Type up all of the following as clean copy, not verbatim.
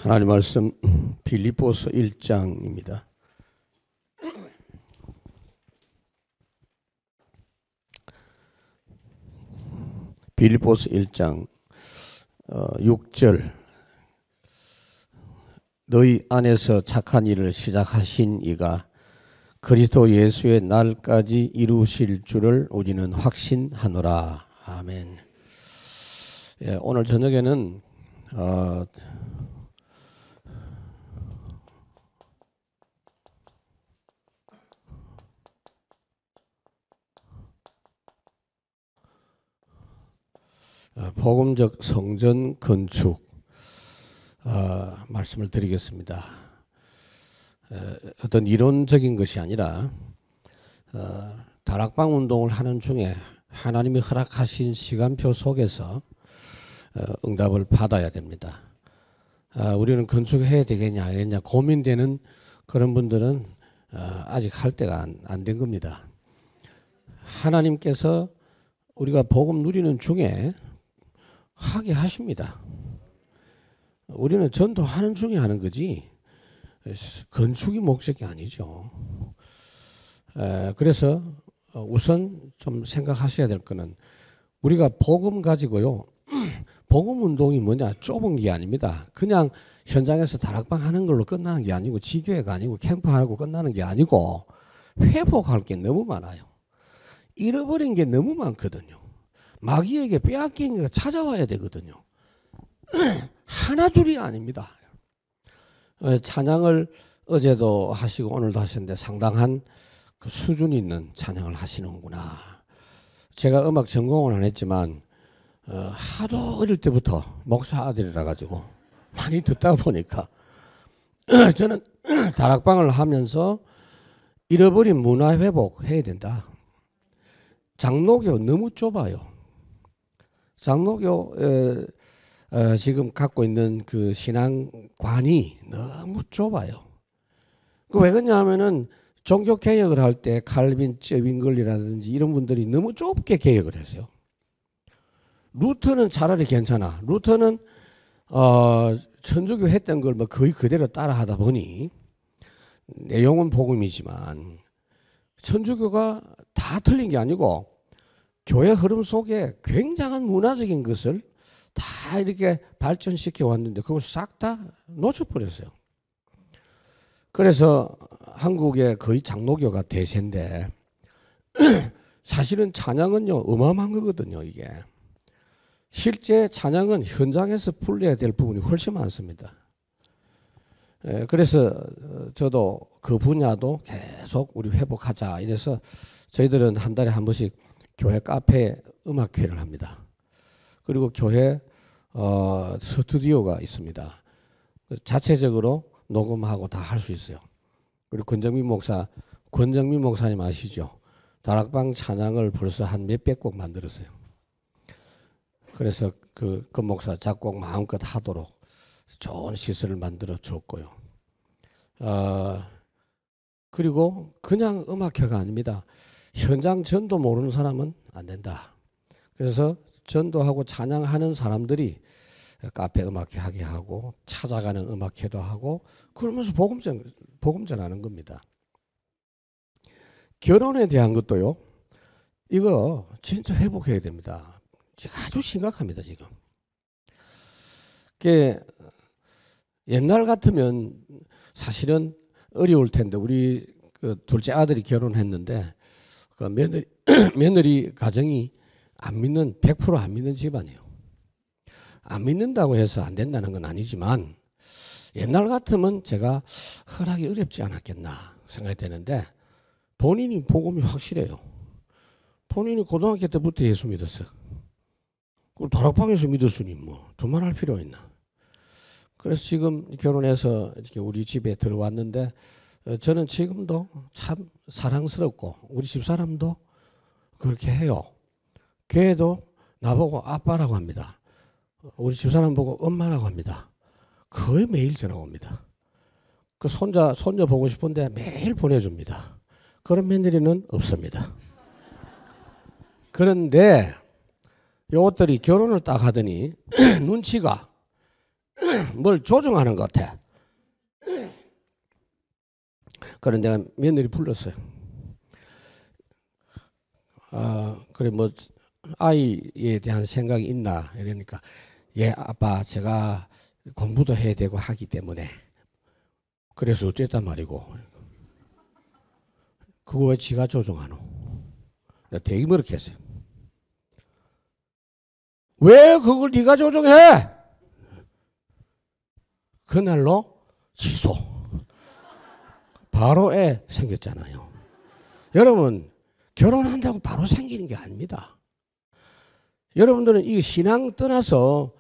하나님 말씀 빌립보서 1장입니다. 빌립보서 1장 6절 너희 안에서 착한 일을 시작하신 이가 그리스도 예수의 날까지 이루실 줄을 우리는 확신하노라. 아멘. 예, 오늘 저녁에는 복음적 성전 건축 말씀을 드리겠습니다. 어떤 이론적인 것이 아니라 다락방 운동을 하는 중에 하나님이 허락하신 시간표 속에서 응답을 받아야 됩니다. 우리는 건축해야 되겠냐 안 되겠냐 고민되는 그런 분들은 아직 할 때가 안 된 겁니다. 하나님께서 우리가 복음 누리는 중에 하게 하십니다. 우리는 전도하는 중에 하는 거지 건축이 목적이 아니죠. 그래서 우선 좀 생각하셔야 될 거는 우리가 복음 가지고요. 복음 운동이 뭐냐 좁은 게 아닙니다. 그냥 현장에서 다락방 하는 걸로 끝나는 게 아니고 지교회가 아니고 캠프하고 끝나는 게 아니고 회복할 게 너무 많아요. 잃어버린 게 너무 많거든요. 마귀에게 빼앗긴 게 찾아와야 되거든요. 하나둘이 아닙니다. 찬양을 어제도 하시고 오늘도 하셨는데 상당한 그 수준 있는 찬양을 하시는구나. 제가 음악 전공은 안 했지만 하도 어릴 때부터 목사 아들이라 가지고 많이 듣다 보니까 저는 다락방을 하면서 잃어버린 문화 회복 해야 된다. 장로교 너무 좁아요. 장로교 지금 갖고 있는 그 신앙관이 너무 좁아요. 왜 그러냐면은 종교 개혁을 할 때 칼빈, 쩨윙글리라든지 이런 분들이 너무 좁게 개혁을 했어요. 루터는 차라리 괜찮아. 루터는 천주교 했던 걸 뭐 거의 그대로 따라하다 보니 내용은 복음이지만 천주교가 다 틀린 게 아니고 교회 흐름 속에 굉장한 문화적인 것을 다 이렇게 발전시켜 왔는데 그걸 싹 다 놓쳐버렸어요. 그래서 한국의 거의 장로교가 대세인데 사실은 찬양은요 어마어마한 거거든요. 이게 실제 찬양은 현장에서 불려야 될 부분이 훨씬 많습니다. 그래서 저도 그 분야도 계속 우리 회복하자 이래서 저희들은 한 달에 한 번씩 교회 카페 음악회를 합니다. 그리고 교회 스튜디오가 있습니다. 자체적으로 녹음하고 다 할 수 있어요. 그리고 권정민 목사님 아시죠? 다락방 찬양을 벌써 한 몇백 곡 만들었어요. 그래서 그 목사 작곡 마음껏 하도록 좋은 시설을 만들어 줬고요. 그리고 그냥 음악회가 아닙니다. 현장 전도 모르는 사람은 안 된다. 그래서 전도하고 찬양하는 사람들이 카페 음악회 하게 하고 찾아가는 음악회도 하고 그러면서 복음전 하는 겁니다. 결혼에 대한 것도요. 이거 진짜 회복해야 됩니다. 아주 심각합니다 지금. 옛날 같으면 사실은 어려울 텐데 우리 그 둘째 아들이 결혼했는데 그 며느리 가정이 안 믿는 100% 안 믿는 집안이에요. 안 믿는다고 해서 안 된다는 건 아니지만 옛날 같으면 제가 허락이 어렵지 않았겠나 생각이 되는데 본인이 복음이 확실해요. 본인이 고등학교 때부터 예수 믿었어. 그럼 다락방에서 믿었으니 뭐 두말할 필요가 있나. 그래서 지금 결혼해서 이렇게 우리 집에 들어왔는데 저는 지금도 참 사랑스럽고 우리 집사람도 그렇게 해요. 걔도 나보고 아빠라고 합니다. 우리 집사람 보고 엄마라고 합니다. 거의 매일 전화 옵니다. 그 손녀 보고 싶은데 매일 보내줍니다. 그런 며느리는 없습니다. 그런데 요것들이 결혼을 딱 하더니 눈치가 뭘 조정하는 것 같아. 그런데 내가 며느리 불렀어요. 그래 뭐 아이에 대한 생각이 있나 이러니까 예 아빠 제가 공부도 해야 되고 하기 때문에 그래서 어쨌단 말이고 그거 왜 지가 조정하노? 내가 되게 머렇게 했어요. 왜 그걸 네가 조정해? 그날로 취소. 바로 애 생겼잖아요. 여러분 결혼한다고 바로 생기는 게 아닙니다. 여러분들은 이 신앙 떠나서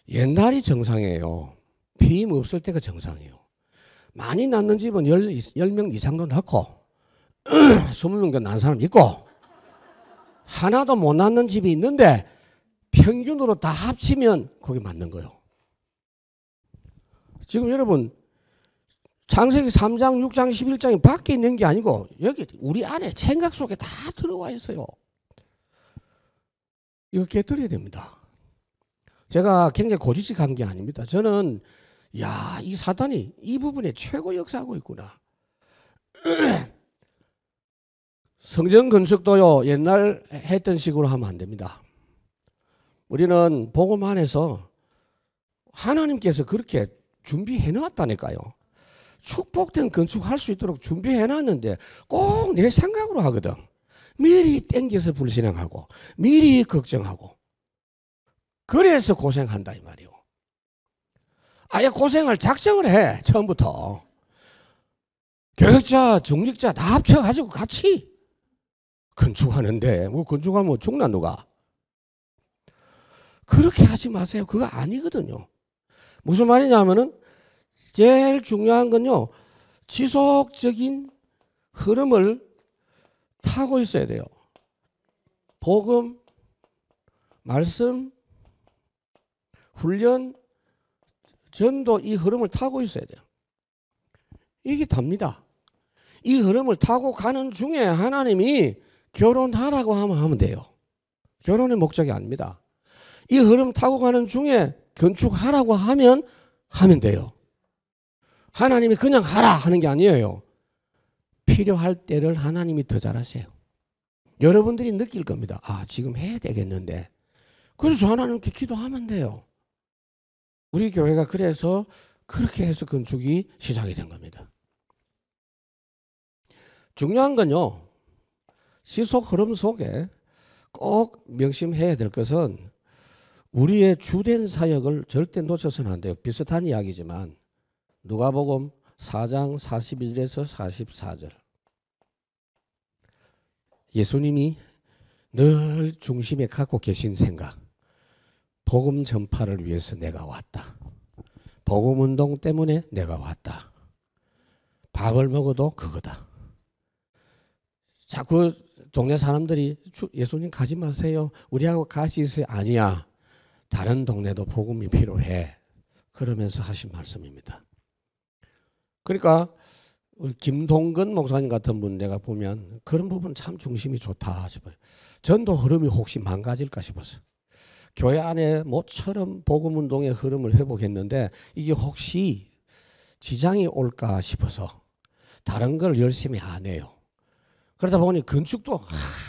옛날이 정상이에요. 피임 없을 때가 정상이에요. 많이 낳는 집은 10명 이상도 낳고 20명도 낳는 사람 있고 하나도 못 낳는 집이 있는데 평균으로 다 합치면 거기 맞는 거예요. 지금 여러분 창세기 3장, 6장, 11장이 밖에 있는 게 아니고 여기 우리 안에 생각 속에 다 들어와 있어요. 이거 깨뜨려야 됩니다. 제가 굉장히 고지식한 게 아닙니다. 저는 야, 이 사단이 이 부분에 최고 역사하고 있구나. 성전 건축도요 옛날 했던 식으로 하면 안 됩니다. 우리는 복음 안에서 하나님께서 그렇게 준비해 놨다니까요. 축복된 건축할 수 있도록 준비해 놨는데 꼭 내 생각으로 하거든. 미리 땡겨서 불신앙하고 미리 걱정하고 그래서 고생한다 이 말이요. 아예 고생을 작정을 해 처음부터. 교육자, 중직자 다 합쳐가지고 같이 건축하는데 뭐 건축하면 죽나 누가. 그렇게 하지 마세요. 그거 아니거든요. 무슨 말이냐면은 제일 중요한 건요. 지속적인 흐름을 타고 있어야 돼요. 복음, 말씀, 훈련, 전도 이 흐름을 타고 있어야 돼요. 이게 답니다. 이 흐름을 타고 가는 중에 하나님이 결혼하라고 하면 돼요. 결혼의 목적이 아닙니다. 이 흐름 타고 가는 중에 건축하라고 하면 돼요. 하나님이 그냥 하라 하는 게 아니에요. 필요할 때를 하나님이 더 잘하세요. 여러분들이 느낄 겁니다. 아, 지금 해야 되겠는데. 그래서 하나님께 기도하면 돼요. 우리 교회가 그래서 그렇게 해서 건축이 시작이 된 겁니다. 중요한 건요. 시속 흐름 속에 꼭 명심해야 될 것은 우리의 주된 사역을 절대 놓쳐서는 안 돼요. 비슷한 이야기지만 누가복음 4장 41절에서 44절 예수님이 늘 중심에 갖고 계신 생각 복음 전파를 위해서 내가 왔다. 복음 운동 때문에 내가 왔다. 밥을 먹어도 그거다. 자꾸 동네 사람들이 예수님 가지 마세요. 우리하고 같이 있어요. 아니야. 다른 동네도 복음이 필요해. 그러면서 하신 말씀입니다. 그러니까 김동근 목사님 같은 분 내가 보면 그런 부분 참 중심이 좋다 싶어요. 전도 흐름이 혹시 망가질까 싶어서. 교회 안에 모처럼 복음운동의 흐름을 회복했는데 이게 혹시 지장이 올까 싶어서 다른 걸 열심히 안 해요. 그러다 보니 건축도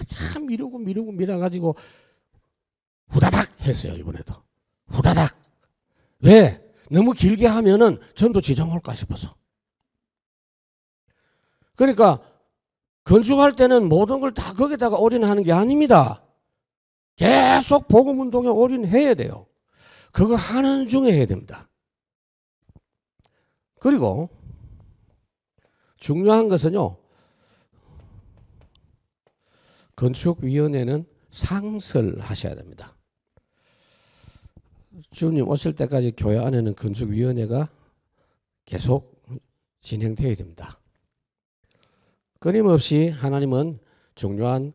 참 밀어가지고 후다닥 했어요. 이번에도. 후다닥. 왜? 너무 길게 하면은 전도 지장 올까 싶어서. 그러니까 건축할 때는 모든 걸 다 거기다가 올인하는 게 아닙니다. 계속 복음운동에 올인해야 돼요. 그거 하는 중에 해야 됩니다. 그리고 중요한 것은요. 건축위원회는 상설하셔야 됩니다. 주님 오실 때까지 교회 안에는 건축위원회가 계속 진행되어야 됩니다. 끊임없이 하나님은 중요한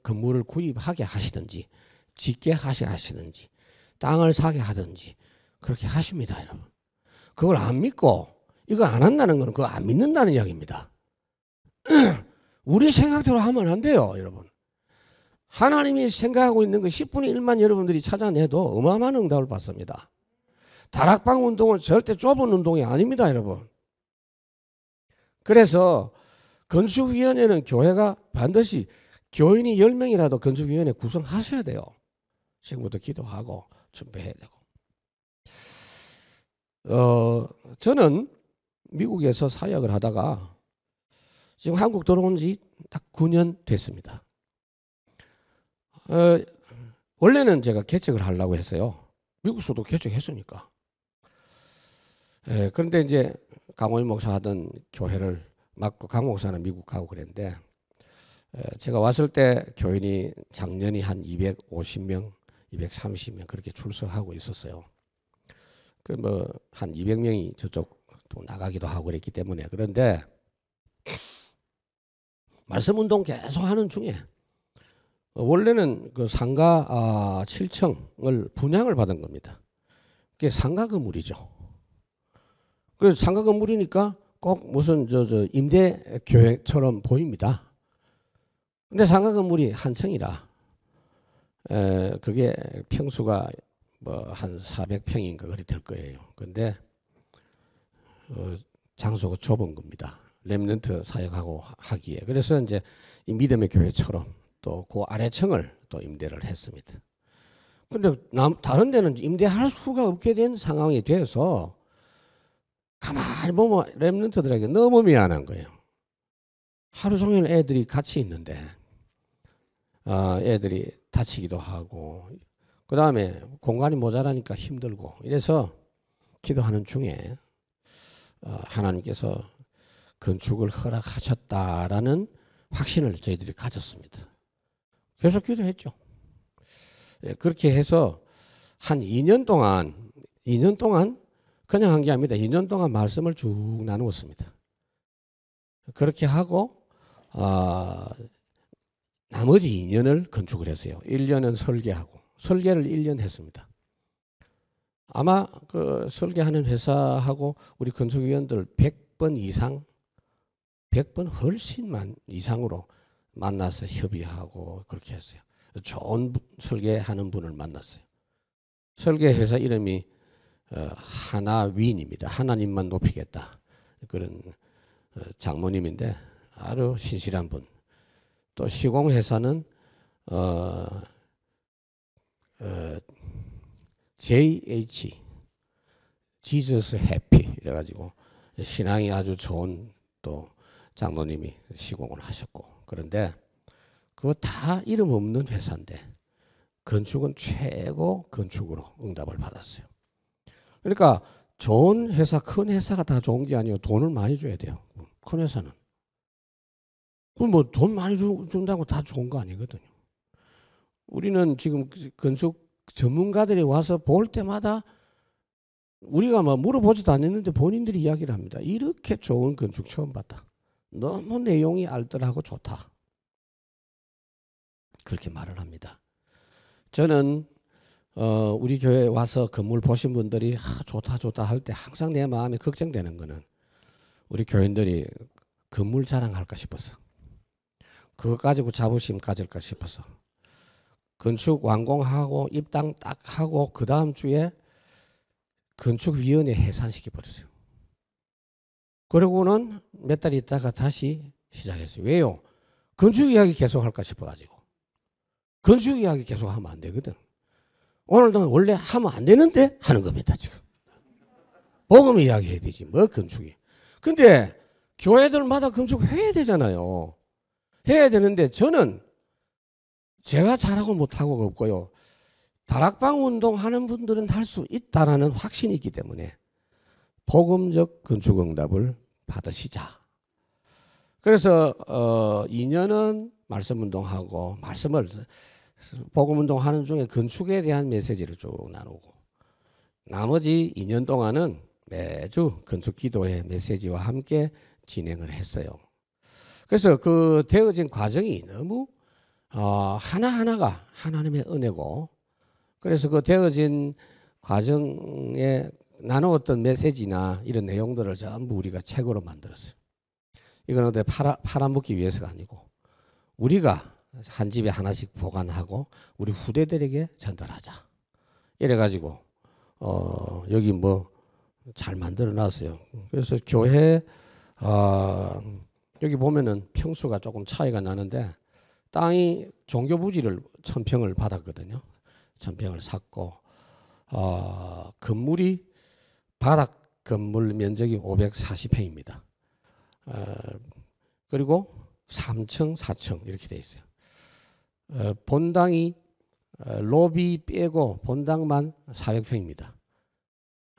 건물을 구입하게 하시든지 짓게 하시든지 땅을 사게 하든지 그렇게 하십니다. 여러분. 그걸 안 믿고 이거 안 한다는 건 그거 안 믿는다는 이야기입니다. 우리 생각대로 하면 안 돼요. 여러분. 하나님이 생각하고 있는 그 10분의 1만 여러분들이 찾아내도 어마어마한 응답을 받습니다. 다락방 운동은 절대 좁은 운동이 아닙니다, 여러분. 그래서 건축위원회는 교회가 반드시 교인이 10명이라도 건축위원회 구성하셔야 돼요. 지금부터 기도하고 준비해야 되고. 저는 미국에서 사역을 하다가 지금 한국 들어온 지 딱 9년 됐습니다. 원래는 제가 개척을 하려고 했어요. 미국에서도 개척했으니까. 그런데 이제 강원일 목사 하던 교회를 맡고 강 목사는 미국 가고 그랬는데, 제가 왔을 때 교인이 작년이 한 250명, 230명 그렇게 출석하고 있었어요. 그 뭐 한 200명이 저쪽 또 나가기도 하고 그랬기 때문에. 그런데 말씀 운동 계속 하는 중에 원래는 그 상가 7층을 분양을 받은 겁니다. 그게 상가 건물이죠. 그 상가 건물이니까 꼭 무슨 저 임대 교회처럼 보입니다. 근데 상가 건물이 한 층이라 그게 평수가 뭐 한 400평인가 그리 될 거예요. 근데 장소가 좁은 겁니다. 렘넌트 사역하고 하기에. 그래서 이제 이 믿음의 교회처럼 또 그 아래층을 또 임대를 했습니다. 근데 다른 데는 임대할 수가 없게 된 상황이 돼서 가만히 보면 렘넌트들에게 너무 미안한 거예요. 하루 종일 애들이 같이 있는데 애들이 다치기도 하고 그 다음에 공간이 모자라니까 힘들고 이래서 기도하는 중에 하나님께서 건축을 허락하셨다라는 확신을 저희들이 가졌습니다. 계속 기도했죠. 그렇게 해서 한 2년 동안 그냥 한 게 아닙니다. 2년 동안 말씀을 쭉 나누었습니다. 그렇게 하고 나머지 2년을 건축을 했어요. 1년은 설계하고 설계를 1년 했습니다. 아마 그 설계하는 회사하고 우리 건축위원들 100번 이상 100번 훨씬 이상으로 만나서 협의하고 그렇게 했어요. 좋은 설계하는 분을 만났어요. 설계 회사 이름이 하나윈입니다. 하나님만 높이겠다. 그런 장모님인데 아주 신실한 분. 또 시공회사는 JH 지저스 해피 이래가지고 신앙이 아주 좋은 또 장로님이 시공을 하셨고, 그런데 그거 다 이름 없는 회사인데 건축은 최고 건축으로 응답을 받았어요. 그러니까 좋은 회사, 큰 회사가 다 좋은 게 아니고 돈을 많이 줘야 돼요. 큰 회사는 뭐 돈 많이 준다고 다 좋은 거 아니거든요. 우리는 지금 건축 전문가들이 와서 볼 때마다 우리가 뭐 물어보지도 않았는데 본인들이 이야기를 합니다. 이렇게 좋은 건축 처음 봤다. 너무 내용이 알뜰하고 좋다. 그렇게 말을 합니다. 저는 우리 교회에 와서 건물 보신 분들이 좋다 할 때 항상 내 마음에 걱정되는 거는 우리 교인들이 건물 자랑할까 싶어서, 그거 가지고 자부심 가질까 싶어서 건축 완공하고 입당 딱 하고 그 다음 주에 건축위원회 해산시켜 버렸어요. 그러고는 몇 달 있다가 다시 시작했어요. 왜요? 건축 이야기 계속 할까 싶어가지고. 건축 이야기 계속 하면 안 되거든. 오늘도 원래 하면 안 되는데 하는 겁니다, 지금. 복음 이야기 해야 되지, 뭐 건축이. 근데 교회들마다 건축 해야 되잖아요. 해야 되는데 저는 제가 잘하고 못하고가 없고요. 다락방 운동하는 분들은 할 수 있다라는 확신이 있기 때문에 복음적 건축응답을 받으시자. 그래서 2년은 말씀운동하고 복음운동하는 중에 건축에 대한 메시지를 쭉 나누고, 나머지 2년 동안은 매주 건축기도의 메시지와 함께 진행을 했어요. 그래서 그 되어진 과정이 너무 하나하나가 하나님의 은혜고, 그래서 그 되어진 과정에 나누었던 메시지나 이런 내용들을 전부 우리가 책으로 만들었어요. 이건 어디 팔아먹기 위해서가 아니고 우리가 한 집에 하나씩 보관하고 우리 후대들에게 전달하자. 이래가지고 여기 뭐 잘 만들어 놨어요. 그래서 교회 여기 보면은 평수가 조금 차이가 나는데 땅이 종교 부지를 1000평을 받았거든요. 1000평을 샀고 건물이 바닥 건물 면적이 540평입니다. 그리고 3층, 4층 이렇게 돼 있어요. 본당이 로비 빼고 본당만 400평입니다.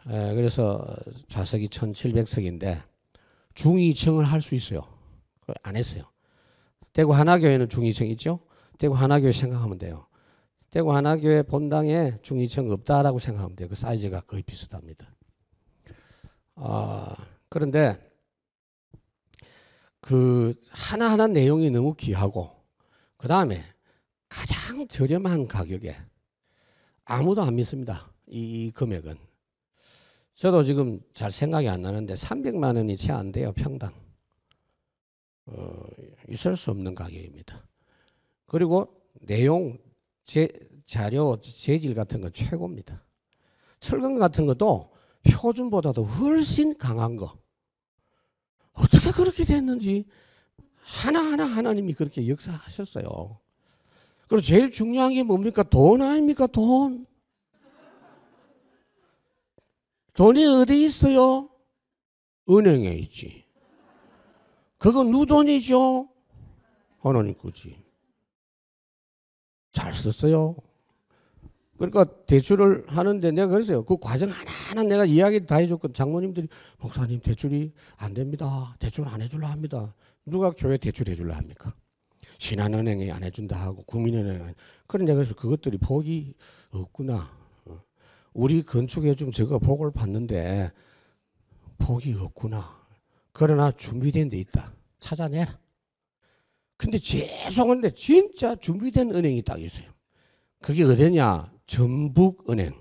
그래서 좌석이 1700석인데 중2층을 할 수 있어요. 안 했어요. 대구 하나교회는 중2층 있죠? 대구 하나교회 생각하면 돼요. 대구 하나교회 본당에 중2층 없다라고 생각하면 돼요. 그 사이즈가 거의 비슷합니다. 그런데 그 하나하나 내용이 너무 귀하고 그 다음에 가장 저렴한 가격에 아무도 안 믿습니다. 이 금액은. 저도 지금 잘 생각이 안 나는데 300만 원이 채 안 돼요. 평당. 있을 수 없는 가격입니다. 그리고 내용, 자료, 재질 같은 건 최고입니다. 철근 같은 것도 표준보다도 훨씬 강한 거. 어떻게 그렇게 됐는지 하나하나 하나님이 그렇게 역사하셨어요. 그리고 제일 중요한 게 뭡니까? 돈 아닙니까? 돈. 돈이 어디 있어요? 은행에 있지. 그건 누 돈이죠? 하나님 거지. 잘 썼어요. 그러니까 대출을 하는데 내가 그랬어요. 그 과정 하나하나 내가 이야기 다 해줬거든. 장모님들이 목사님 대출이 안 됩니다. 대출 안 해줄라 합니다. 누가 교회 대출 해줄라 합니까? 신한은행이 안 해준다 하고 국민은행이. 그런 내가 그래서 그것들이 복이 없구나. 우리 건축해 준 저거 복을 받는데 복이 없구나. 그러나 준비된 데 있다. 찾아내라. 근데 죄송한데 진짜 준비된 은행이 딱 있어요. 그게 어디냐? 전북은행.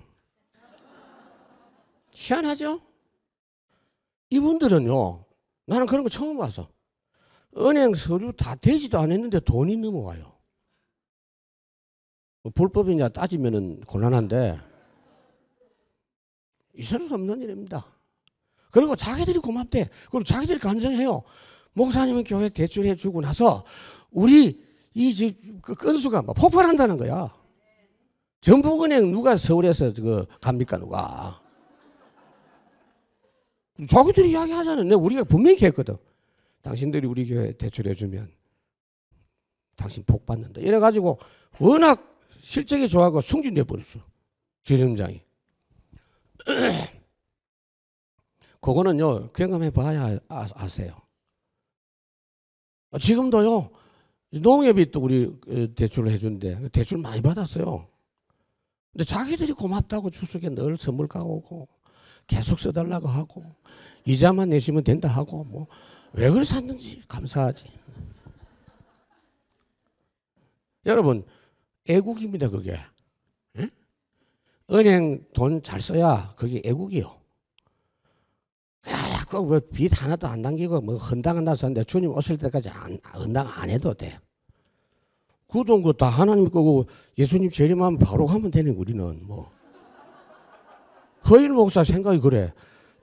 희한하죠? 이분들은요. 나는 그런 거 처음 봐서. 은행 서류 다 되지도 않았는데 돈이 넘어와요. 불법이냐 따지면은 곤란한데 있을 수 없는 일입니다. 그리고 자기들이 고맙대. 그리고 자기들이 간증해요. 목사님은 교회 대출해 주고 나서 우리 이 건수가 막 폭발한다는 거야. 전북은행 누가 서울에서 그 갑니까 누가? 자기들이 이야기하잖아요. 내가 우리가 분명히 했거든. 당신들이 우리 교회 대출해 주면 당신 복 받는다. 이래가지고 워낙 실적이 좋아하고 승진돼 버렸어. 지점장이. 그거는요 경험해 봐야 아세요. 지금도요 농협이 또 우리 대출을 해준대. 대출 많이 받았어요. 근데 자기들이 고맙다고 추석에 늘 선물 가오고 계속 써달라고 하고 이자만 내시면 된다 하고 뭐 왜 그걸 샀는지 감사하지. 여러분 애국입니다 그게. 에? 은행 돈 잘 써야 그게 애국이요. 그 빚 하나도 안 남기고 뭐 헌당한다 썼는데 주님 오실 때까지 헌당 안 해도 돼. 그 돈 그 다 하나님 거고 예수님 재림하면 바로 가면 되는 우리는 뭐. 허일 목사 생각이 그래.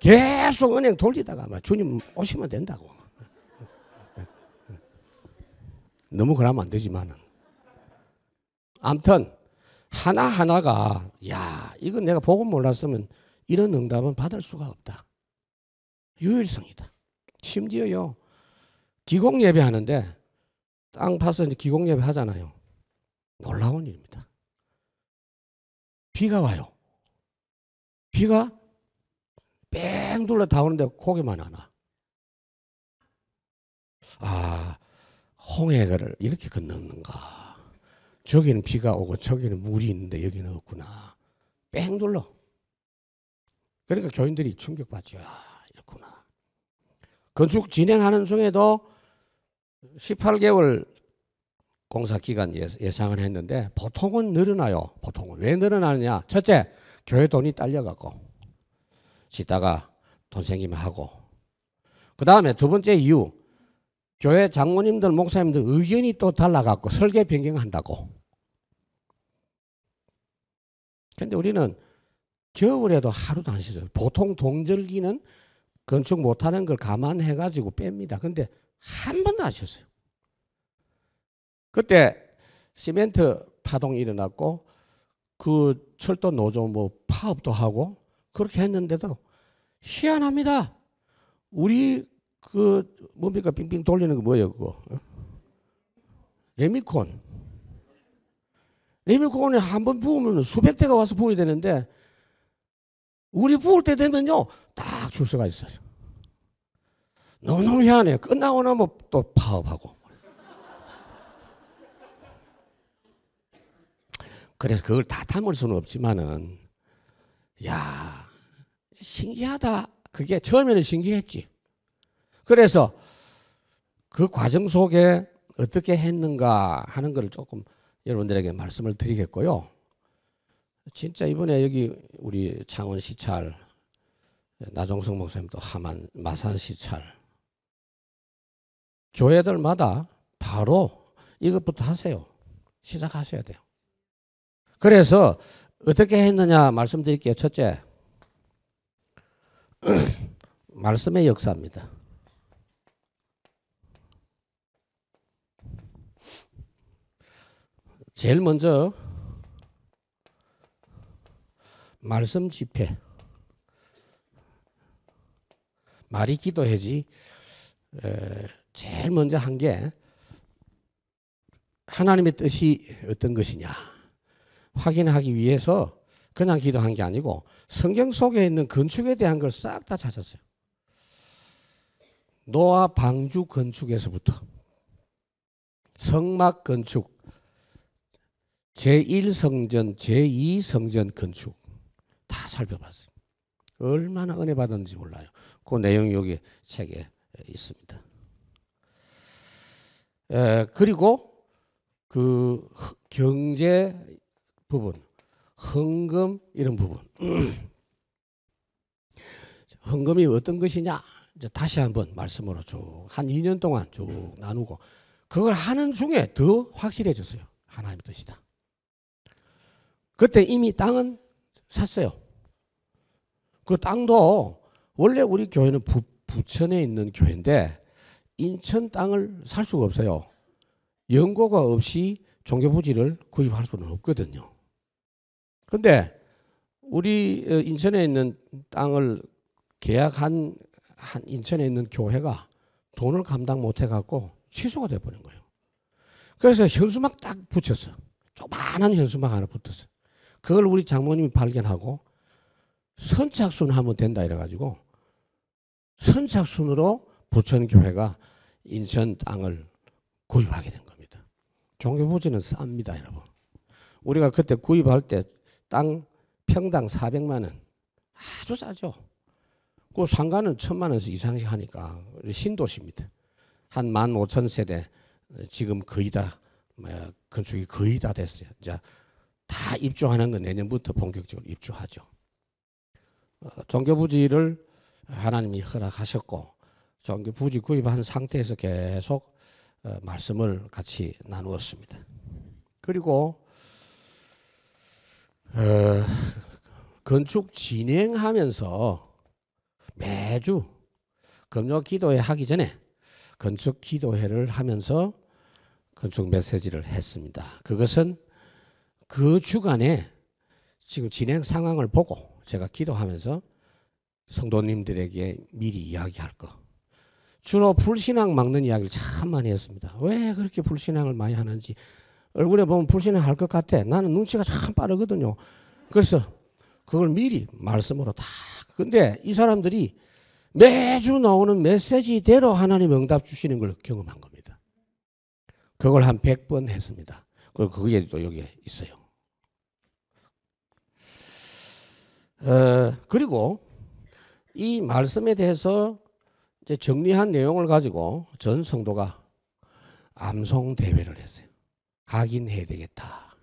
계속 은행 돌리다가 막 주님 오시면 된다고. 너무 그러면 안 되지만은. 아무튼 하나하나가 야 이건 내가 복음 몰랐으면 이런 응답은 받을 수가 없다. 유일성이다. 심지어요 기공 예배 하는데 땅 파서 이제 기공 예배 하잖아요. 놀라운 일입니다. 비가 와요. 비가 뺑 둘러 다 오는데 고개만 하나. 아 홍해를 이렇게 건너는가. 저기는 비가 오고 저기는 물이 있는데 여기는 없구나. 뺑 둘러. 그러니까 교인들이 충격받죠. 아, 이렇구나. 건축 진행하는 중에도 18개월 공사기간 예상을 했는데 보통은 늘어나요. 보통은. 왜 늘어나느냐. 첫째, 교회 돈이 딸려갖고 짓다가 돈 생기면 하고. 그 다음에 두 번째 이유, 교회 장모님들 목사님들 의견이 또 달라갖고 설계 변경한다고. 근데 우리는 겨울에도 하루도 안 쉬어요. 보통 동절기는 건축 못하는 걸 감안해가지고 뺍니다. 근데 한 번도 안 쉬었어요. 그때 시멘트 파동이 일어났고 그 철도 노조 뭐 파업도 하고 그렇게 했는데도 희한합니다. 우리 그 뭡니까 빙빙 돌리는 거 뭐예요 그거? 레미콘. 레미콘에 한 번 부으면 수백 대가 와서 부어야 되는데 우리 부을 때 되면요 딱 줄 서가 있어요. 너무너무 희한해요. 끝나고 나면 또 파업하고. 그래서 그걸 다 담을 수는 없지만은 야 신기하다. 그게 처음에는 신기했지. 그래서 그 과정 속에 어떻게 했는가 하는 걸 조금 여러분들에게 말씀을 드리겠고요. 진짜 이번에 여기 우리 창원 시찰, 나종석 목사님도 하만 마산 시찰, 교회들마다 바로 이것부터 하세요. 시작하셔야 돼요. 그래서 어떻게 했느냐 말씀드릴게요. 첫째, 말씀의 역사입니다. 제일 먼저 말씀 집회. 말이 기도해지. 제일 먼저 한 게 하나님의 뜻이 어떤 것이냐 확인하기 위해서 그냥 기도한 게 아니고 성경 속에 있는 건축에 대한 걸 싹 다 찾았어요. 노아 방주 건축에서부터 성막 건축, 제1성전, 제2성전 건축 다 살펴봤어요. 얼마나 은혜 받았는지 몰라요. 그 내용이 여기 책에 있습니다. 그리고 그 경제 부분, 헌금 이런 부분. 헌금이 어떤 것이냐 이제 다시 한번 말씀으로 쭉 한 2년 동안 쭉 나누고 그걸 하는 중에 더 확실해졌어요. 하나님의 뜻이다. 그때 이미 땅은 샀어요. 그 땅도 원래 우리 교회는 부천에 있는 교회인데 인천 땅을 살 수가 없어요. 연고가 없이 종교부지를 구입할 수는 없거든요. 그런데 우리 인천에 있는 땅을 계약한 인천에 있는 교회가 돈을 감당 못해갖고 취소가 돼버린 거예요. 그래서 현수막 딱 붙였어. 조그만한 현수막 하나 붙었어. 그걸 우리 장모님이 발견하고 선착순 하면 된다 이래가지고 선착순으로 부천교회가 인천 땅을 구입하게 된 겁니다. 종교부지는 쌉니다, 여러분. 우리가 그때 구입할 때 땅 평당 400만 원 아주 싸죠. 그 상가는 1000만 원 이상씩 하니까 신도시입니다. 한 15,000세대 지금 거의 다 건축이 거의 다 됐어요. 이제 다 입주하는 건 내년부터 본격적으로 입주하죠. 종교부지를 하나님이 허락하셨고 종교부지 구입한 상태에서 계속 말씀을 같이 나누었습니다. 그리고 건축 진행하면서 매주 금요 기도회 하기 전에 건축 기도회를 하면서 건축 메시지를 했습니다. 그것은 그 주간에 지금 진행 상황을 보고 제가 기도하면서 성도님들에게 미리 이야기할 거. 주로 불신앙 막는 이야기를 참 많이 했습니다. 왜 그렇게 불신앙을 많이 하는지 얼굴에 보면 불신앙 할 것 같아. 나는 눈치가 참 빠르거든요. 그래서 그걸 미리 말씀으로 다. 근데 이 사람들이 매주 나오는 메시지대로 하나님 응답 주시는 걸 경험한 겁니다. 그걸 한 100번 했습니다. 그게 또 여기에 있어요. 그리고 이 말씀에 대해서 이제 정리한 내용을 가지고 전 성도가 암송 대회를 했어요. 각인해야 되겠다.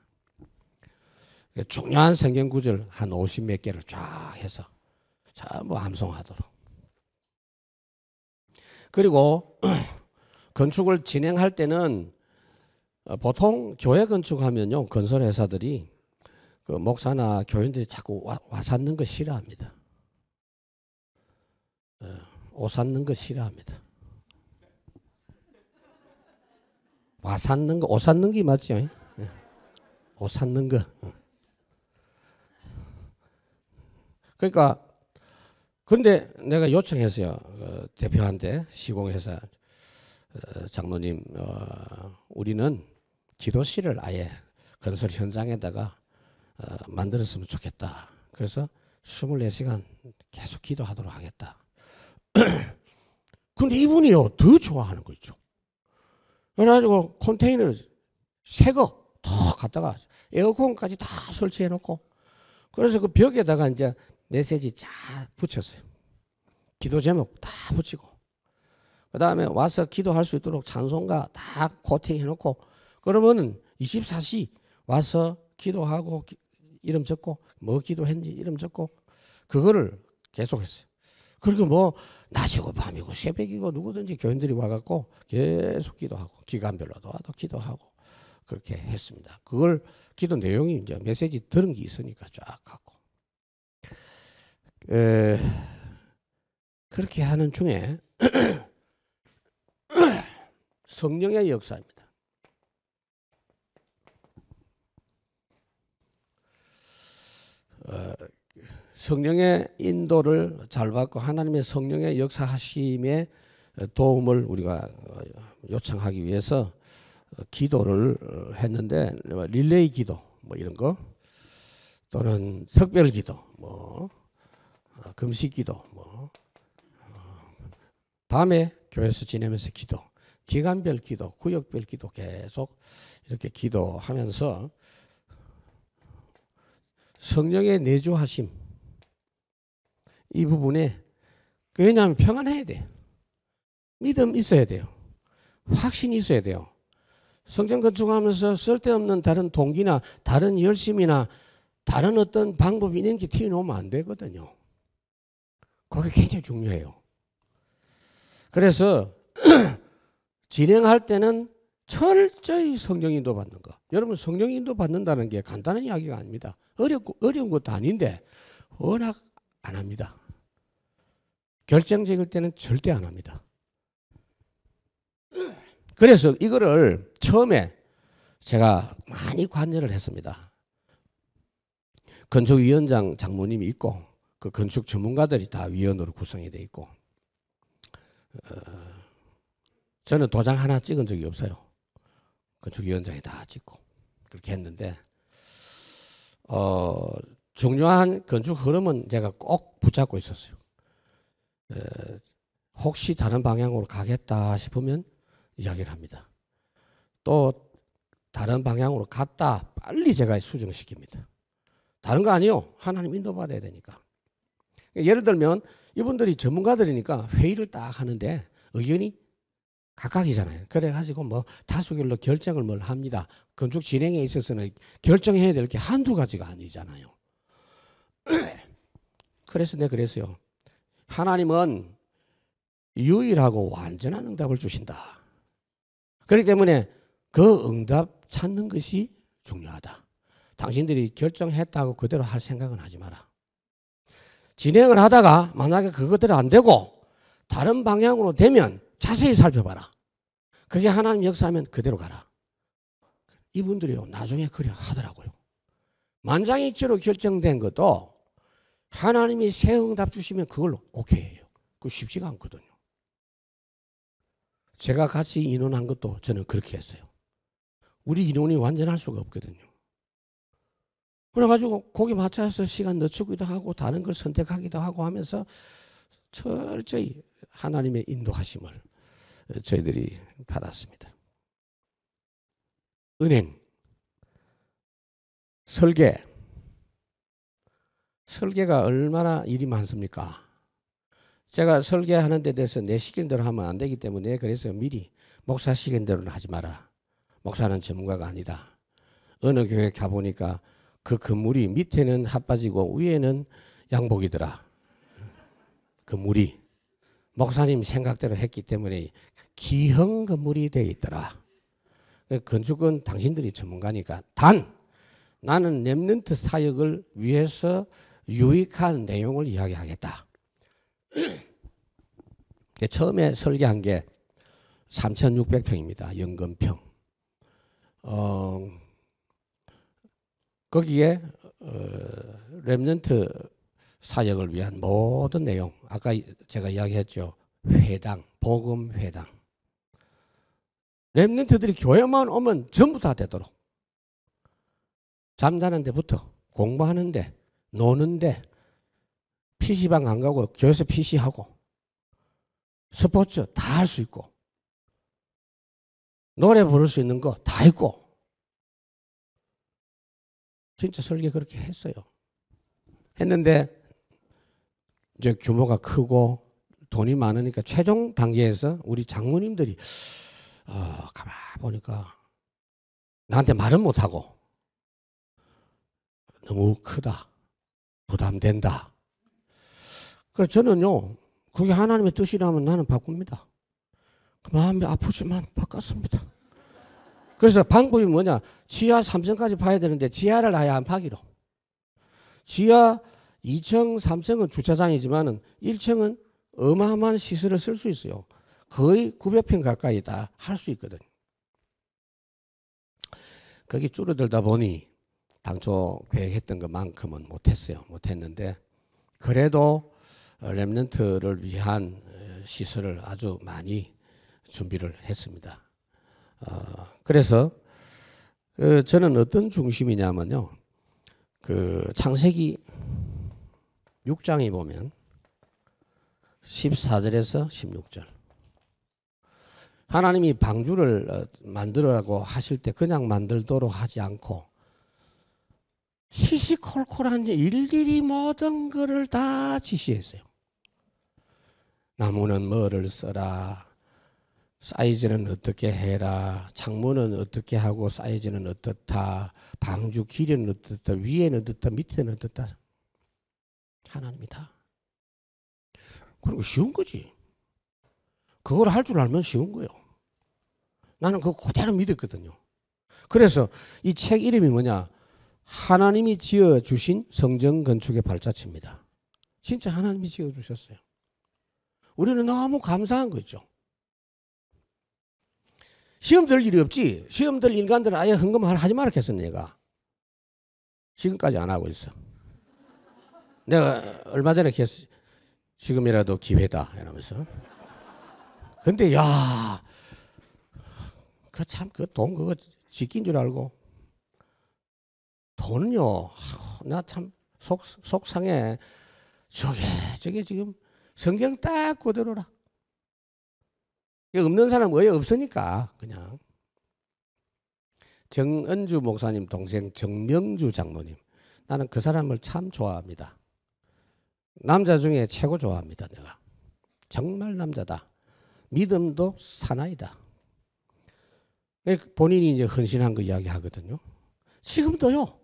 중요한 성경 구절 한 50몇 개를 쫙 해서 전부 암송하도록. 그리고 건축을 진행할 때는 보통 교회 건축하면요 건설회사들이 그 목사나 교인들이 자꾸 와 샀는 거 싫어합니다. 옷 샀는 거 싫어합니다. 와 샀는 거, 옷 샀는 게 맞죠? 옷 샀는 거. 그러니까 그런데 내가 요청했어요. 대표한테 시공회사 장로님, 우리는 기도실을 아예 건설 현장에다가 만들었으면 좋겠다. 그래서 24시간 계속 기도하도록 하겠다. 근데 이분이요 더 좋아하는 거 있죠. 그래가지고 컨테이너 새거 더 갖다가 에어컨까지 다 설치해 놓고, 그래서 그 벽에다가 이제 메시지 쫙 붙였어요. 기도 제목 다 붙이고, 그 다음에 와서 기도할 수 있도록 찬송가 다 코팅해 놓고, 그러면은 24시 와서 기도하고 이름 적고 뭐 기도했는지 이름 적고 그거를 계속했어요. 그리고 뭐 낮이고 밤이고 새벽이고 누구든지 교인들이 와갖고 계속 기도하고 기간별로도 와도 기도하고 그렇게 했습니다. 그걸 기도 내용이 이제 메시지 들은 게 있으니까 쫙 갖고 그렇게 하는 중에 성령의 역사입니다. 성령의 인도를 잘 받고 하나님의 성령의 역사하심에 도움을 우리가 요청하기 위해서 기도를 했는데, 릴레이 기도 뭐 이런 거, 또는 특별 기도, 뭐 금식 기도, 뭐 밤에 교회에서 지내면서 기도, 기간별 기도, 구역별 기도 계속 이렇게 기도하면서 성령의 내주하심 이 부분에, 왜냐하면 평안해야 돼요. 믿음 있어야 돼요. 확신이 있어야 돼요. 성전 건축하면서 쓸데없는 다른 동기나 다른 열심이나 다른 어떤 방법이 있는 게 튀어나오면 안 되거든요. 그게 굉장히 중요해요. 그래서 진행할 때는 철저히 성령 인도 받는 거. 여러분, 성령 인도 받는다는 게 간단한 이야기가 아닙니다. 어려운 것도 아닌데 워낙 안 합니다. 결정적일 때는 절대 안 합니다. 그래서 이거를 처음에 제가 많이 관여를 했습니다. 건축위원장 장모님이 있고 그 건축 전문가들이 다 위원으로 구성이 돼 있고, 저는 도장 하나 찍은 적이 없어요. 건축위원장이 다 찍고 그렇게 했는데, 중요한 건축 흐름은 제가 꼭 붙잡고 있었어요. 혹시 다른 방향으로 가겠다 싶으면 이야기를 합니다. 또 다른 방향으로 갔다 빨리 제가 수정시킵니다. 다른 거 아니요. 하나님 인도받아야 되니까. 예를 들면 이분들이 전문가들이니까 회의를 딱 하는데 의견이 각각이잖아요. 그래가지고 뭐 다수결로 결정을 뭘 합니다. 건축 진행에 있어서는 결정해야 될 게 한두 가지가 아니잖아요. 그래서 내가 그랬어요. 하나님은 유일하고 완전한 응답을 주신다. 그렇기 때문에 그 응답 찾는 것이 중요하다. 당신들이 결정했다고 그대로 할 생각은 하지 마라. 진행을 하다가 만약에 그것대로 안 되고 다른 방향으로 되면 자세히 살펴봐라. 그게 하나님 역사하면 그대로 가라. 이분들이요 나중에 그래 하더라고요. 만장일치로 결정된 것도 하나님이 새 응답 주시면 그걸로 오케이 해요. 그거 쉽지가 않거든요. 제가 같이 인원한 것도 저는 그렇게 했어요. 우리 인원이 완전할 수가 없거든요. 그래가지고 거기 맞춰서 시간 늦추기도 하고 다른 걸 선택하기도 하고 하면서 철저히 하나님의 인도하심을 저희들이 받았습니다. 은행, 설계가 얼마나 일이 많습니까? 제가 설계하는 데 대해서 내 시간대로 하면 안 되기 때문에 그래서 미리 목사 시간대로는 하지 마라. 목사는 전문가가 아니다. 어느 교회 가보니까 그 건물이 밑에는 핫바지고 위에는 양복이더라. 건물이 목사님 생각대로 했기 때문에 기형 건물이 되어 있더라. 건축은 당신들이 전문가니까 단 나는 렘넌트 사역을 위해서 유익한 내용을 이야기하겠다. 처음에 설계한 게 3,600평입니다. 연금평. 거기에 렘넌트 사역을 위한 모든 내용, 아까 제가 이야기했죠. 회당, 복음 회당. 렘넌트들이 교회만 오면 전부 다 되도록. 잠자는 데부터 공부하는데, 노는데, PC방 안 가고 교회에서 PC하고, 스포츠 다 할 수 있고, 노래 부를 수 있는 거 다 있고, 진짜 설계 그렇게 했어요. 했는데 이제 규모가 크고 돈이 많으니까 최종 단계에서 우리 장모님들이 가만 보니까 나한테 말은 못하고 너무 크다, 부담된다. 그래서 저는요, 그게 하나님의 뜻이라면 나는 바꿉니다. 마음이 아프지만 바꿨습니다. 그래서 방법이 뭐냐? 지하 3층까지 파야 되는데 지하를 아예 안 파기로. 지하 2층, 3층은 주차장이지만 1층은 어마어마한 시설을 쓸 수 있어요. 거의 900평 가까이 다 할 수 있거든요. 거기 줄어들다 보니 당초 계획했던 것만큼은 못했어요. 못했는데 그래도 렘넌트를 위한 시설을 아주 많이 준비를 했습니다. 그래서 저는 어떤 중심이냐면요. 창세기 6장에 보면 14절에서 16절. 하나님이 방주를 만들으라고 하실 때 그냥 만들도록 하지 않고 시시콜콜한 일일이 모든 것을 다 지시했어요. 나무는 뭐를 써라. 사이즈는 어떻게 해라. 창문은 어떻게 하고 사이즈는 어떻다. 방주 길이는 어떻다. 위에는 어떻다. 밑에는 어떻다. 하나님이 다. 그리고 쉬운 거지. 그걸 할 줄 알면 쉬운 거예요. 나는 그거 그대로 믿었거든요. 그래서 이 책 이름이 뭐냐. 하나님이 지어주신 성전 건축의 발자취입니다. 진짜 하나님이 지어주셨어요. 우리는 너무 감사한 거죠. 시험 들 일이 없지. 시험 들 인간들은 아예 헌금을 하지 말라 했어. 내가 지금까지 안 하고 있어. 내가 얼마 전에 했어. 지금이라도 기회다 이러면서. 근데 야, 그 참 그 돈 그거 지킨 줄 알고 돈은요. 나 참 속상해. 저게 지금 성경 딱 그대로라. 없는 사람 왜 없으니까 그냥. 정은주 목사님 동생 정명주 장모님. 나는 그 사람을 참 좋아합니다. 남자 중에 최고 좋아합니다. 내가. 정말 남자다. 믿음도 사나이다. 본인이 이제 헌신한 거 이야기하거든요. 지금도요.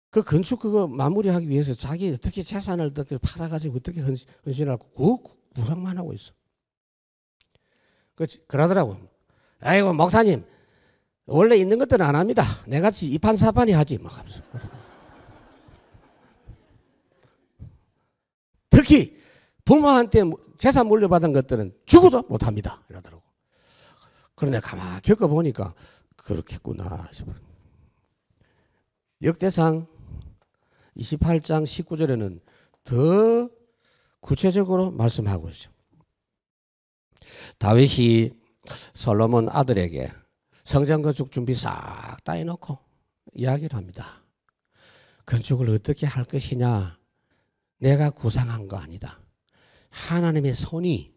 그 건축 그거 마무리하기 위해서 자기 어떻게 재산을 어떻게 팔아가지고 어떻게 헌신하고 그 구상만 하고 있어. 그러더라고. 아이고 목사님 원래 있는 것들은 안 합니다. 내같이 이판사판이 하지. 막 하면서. 특히 부모한테 재산 물려받은 것들은 죽어도 못합니다. 이러더라고. 그런데 가만히 겪어보니까 그렇겠구나 싶어요. 역대상 28장 19절에는 더 구체적으로 말씀하고 있죠. 다윗이 솔로몬 아들에게 성전 건축 준비 싹 다 해놓고 이야기를 합니다. 건축을 어떻게 할 것이냐. 내가 구상한 거 아니다. 하나님의 손이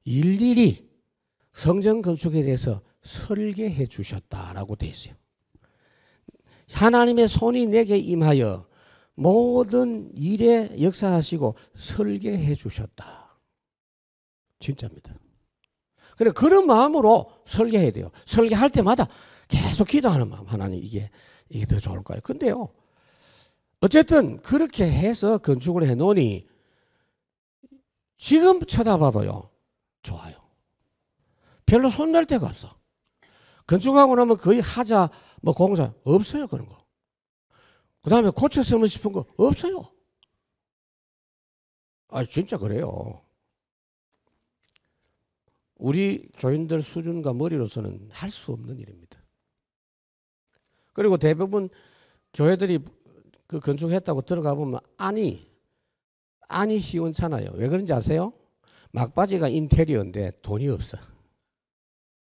일일이 성전 건축에 대해서 설계해 주셨다라고 되어 있어요. 하나님의 손이 내게 임하여 모든 일에 역사하시고 설계해 주셨다. 진짜입니다. 그래 그런 마음으로 설계해야 돼요. 설계할 때마다 계속 기도하는 마음. 하나님 이게 더 좋을까요? 근데요. 어쨌든 그렇게 해서 건축을 해놓으니 지금 쳐다봐도요. 좋아요. 별로 손댈 데가 없어. 건축하고 나면 거의 하자 뭐 공사 없어요. 그런 거. 그 다음에 고쳐 쓰면 싶은 거 없어요. 아, 진짜 그래요. 우리 교인들 수준과 머리로서는 할 수 없는 일입니다. 그리고 대부분 교회들이 그 건축했다고 들어가 보면 안이 시원찮아요. 왜 그런지 아세요? 막바지가 인테리어인데 돈이 없어.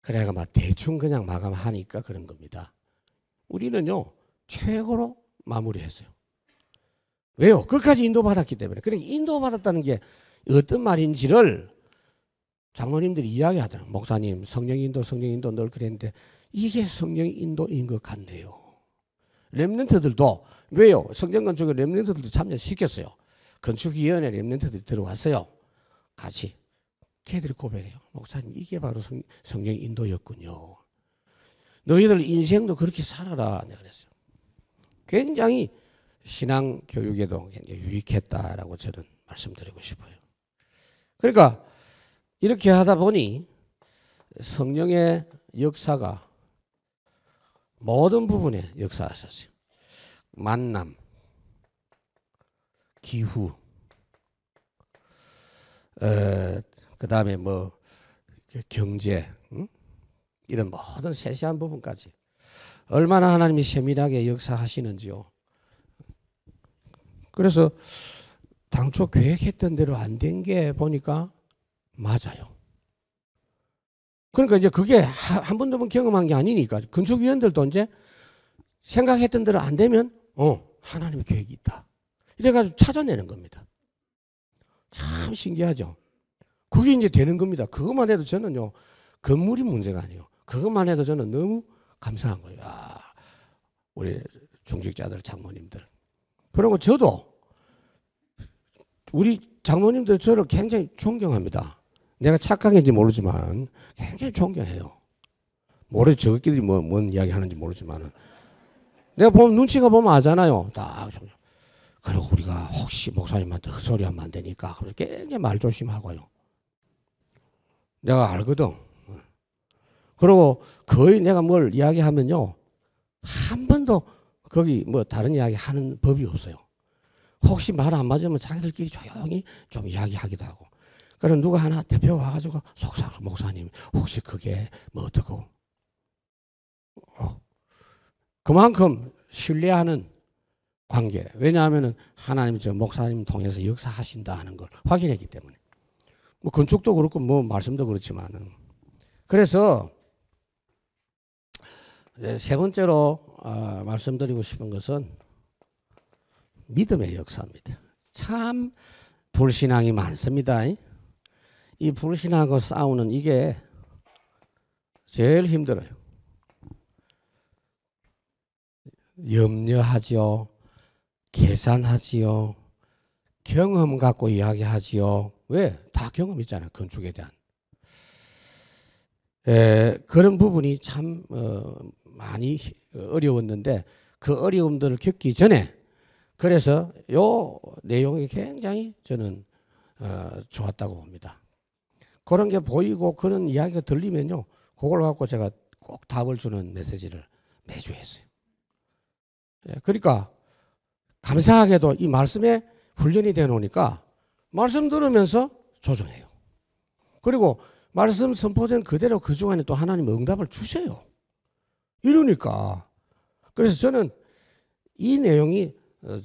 그래가 막 대충 그냥 마감하니까 그런 겁니다. 우리는요, 최고로 마무리했어요. 왜요? 끝까지 인도받았기 때문에. 그러니까 인도받았다는 게 어떤 말인지를 장로님들이 이야기하더라고요. 목사님, 성령 인도 늘 그랬는데 이게 성령 인도인 것 같네요. 렘넌트들도 왜요? 성전 건축에 렘넌트들도 참여시켰어요. 건축위원회 렘넌트들이 들어왔어요. 같이. 걔들이 고백해요. 목사님, 이게 바로 성령 인도였군요. 너희들 인생도 그렇게 살아라. 내가 그랬어요. 굉장히 신앙 교육에도 굉장히 유익했다라고 저는 말씀드리고 싶어요. 그러니까 이렇게 하다 보니 성령의 역사가 모든 부분에 역사하셨어요. 만남, 기후, 그 다음에 뭐 경제, 이런 모든 세세한 부분까지 얼마나 하나님이 세밀하게 역사하시는지요. 그래서 당초 계획했던 대로 안 된 게 보니까 맞아요. 그러니까 이제 그게 한 번 두 번 경험한 게 아니니까 건축위원들도 이제 생각했던 대로 안 되면 하나님의 계획이 있다. 이래가지고 찾아내는 겁니다. 참 신기하죠. 그게 이제 되는 겁니다. 그것만 해도 저는요, 건물이 문제가 아니에요. 그것만 해도 저는 너무 감사한 거예요. 아, 우리 중직자들, 장모님들. 그리고 저도 우리 장모님들 저를 굉장히 존경합니다. 내가 착각인지 모르지만 굉장히 존경해요. 모르 저끼리 뭔 이야기 하는지 모르지만은 내가 보면 눈치가 보면 알잖아요. 딱 존경. 그리고 우리가 혹시 목사님한테 헛소리하면 안 되니까 굉장히 말 조심하고요. 내가 알거든. 그리고 거의 내가 뭘 이야기하면요, 한 번도 거기 뭐 다른 이야기 하는 법이 없어요. 혹시 말 안 맞으면 자기들끼리 조용히 좀 이야기하기도 하고. 그래서 누가 하나 대표 와가지고 속삭 목사님 혹시 그게 뭐 어떻고. 그만큼 신뢰하는 관계. 왜냐하면은 하나님이 저 목사님 통해서 역사하신다 하는 걸 확인했기 때문에. 뭐 건축도 그렇고 뭐 말씀도 그렇지만은. 그래서 세 번째로 말씀드리고 싶은 것은 믿음의 역사입니다. 참 불신앙이 많습니다. 이 불신하고 싸우는 이게 제일 힘들어요. 염려하지요. 계산하지요. 경험 갖고 이야기하지요. 왜? 다 경험 있잖아요. 건축에 대한. 그런 부분이 참 많이 어려웠는데 그 어려움들을 겪기 전에 그래서 요 내용이 굉장히 저는 좋았다고 봅니다. 그런 게 보이고 그런 이야기가 들리면요, 그걸 갖고 제가 꼭 답을 주는 메시지를 매주 했어요. 그러니까 감사하게도 이 말씀에 훈련이 되어 놓으니까 말씀 들으면서 조정해요. 그리고 말씀 선포된 그대로 그 중간에 또 하나님 응답을 주세요. 이러니까 그래서 저는 이 내용이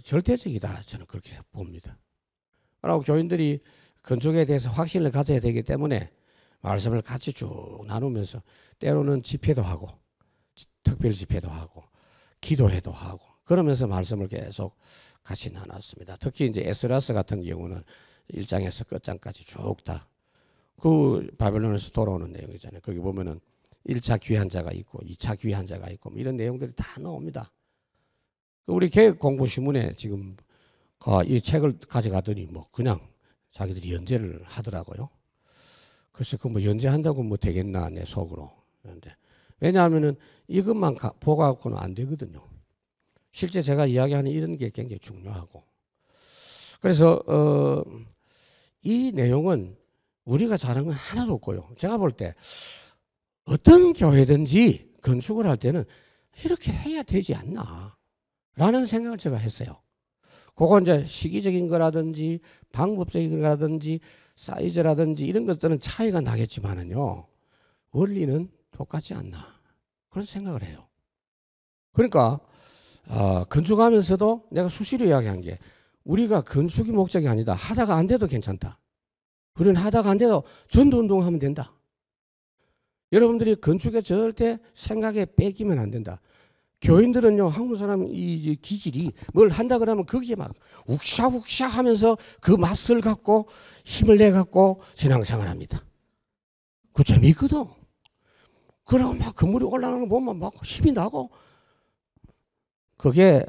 절대적이다. 저는 그렇게 봅니다. 그리고 교인들이 건축에 대해서 확신을 가져야 되기 때문에 말씀을 같이 쭉 나누면서 때로는 집회도 하고 특별 집회도 하고 기도회도 하고 그러면서 말씀을 계속 같이 나눴습니다. 특히 이제 에스라스 같은 경우는 1장에서 끝장까지 쭉 다 그 바벨론에서 돌아오는 내용이잖아요. 거기 보면은 1차 귀한 자가 있고 2차 귀한 자가 있고 이런 내용들이 다 나옵니다. 우리 계획 공부 신문에 지금 이 책을 가져가더니 뭐 그냥 자기들이 연재를 하더라고요. 글쎄 그 뭐 연재한다고 뭐 되겠나 내 속으로. 그런데 왜냐하면은 이것만 보고 갖고는 안 되거든요. 실제 제가 이야기하는 이런 게 굉장히 중요하고. 그래서 이 내용은 우리가 잘한 건 하나도 없고요. 제가 볼 때 어떤 교회든지 건축을 할 때는 이렇게 해야 되지 않나. 라는 생각을 제가 했어요. 그거 이제 시기적인 거라든지 방법적인 거라든지 사이즈라든지 이런 것들은 차이가 나겠지만은요, 원리는 똑같지 않나. 그런 생각을 해요. 그러니까 건축하면서도 내가 수시로 이야기한 게, 우리가 건축이 목적이 아니다. 하다가 안 돼도 괜찮다. 우리는 하다가 안 돼도 전도운동 하면 된다. 여러분들이 건축에 절대 생각에 뺏기면 안 된다. 교인들은요, 한국 사람 이 기질이 뭘 한다 그러면 거기에 막 욱샤욱샤 하면서 그 맛을 갖고 힘을 내 갖고 신앙생활 합니다. 그 재미있거든. 그러고 막 건물이 올라가는 거 보면 막 힘이 나고, 그게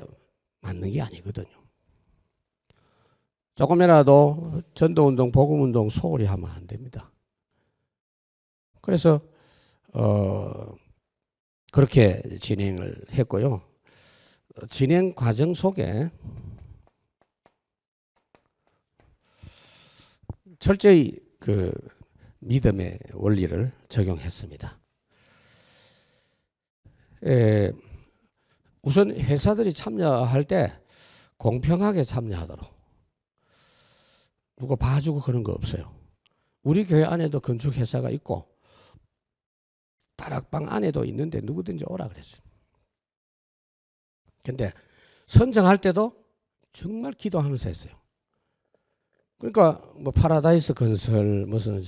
맞는 게 아니거든요. 조금이라도 전도운동, 복음운동 소홀히 하면 안 됩니다. 그래서 그렇게 진행을 했고요. 진행 과정 속에 철저히 그 믿음의 원리를 적용했습니다. 우선 회사들이 참여할 때 공평하게 참여하도록, 누가 봐주고 그런 거 없어요. 우리 교회 안에도 건축회사가 있고 다락방 안에도 있는데 누구든지 오라 그랬어요. 근데 선정할 때도 정말 기도하면서 했어요. 그러니까 뭐 파라다이스 건설, 무슨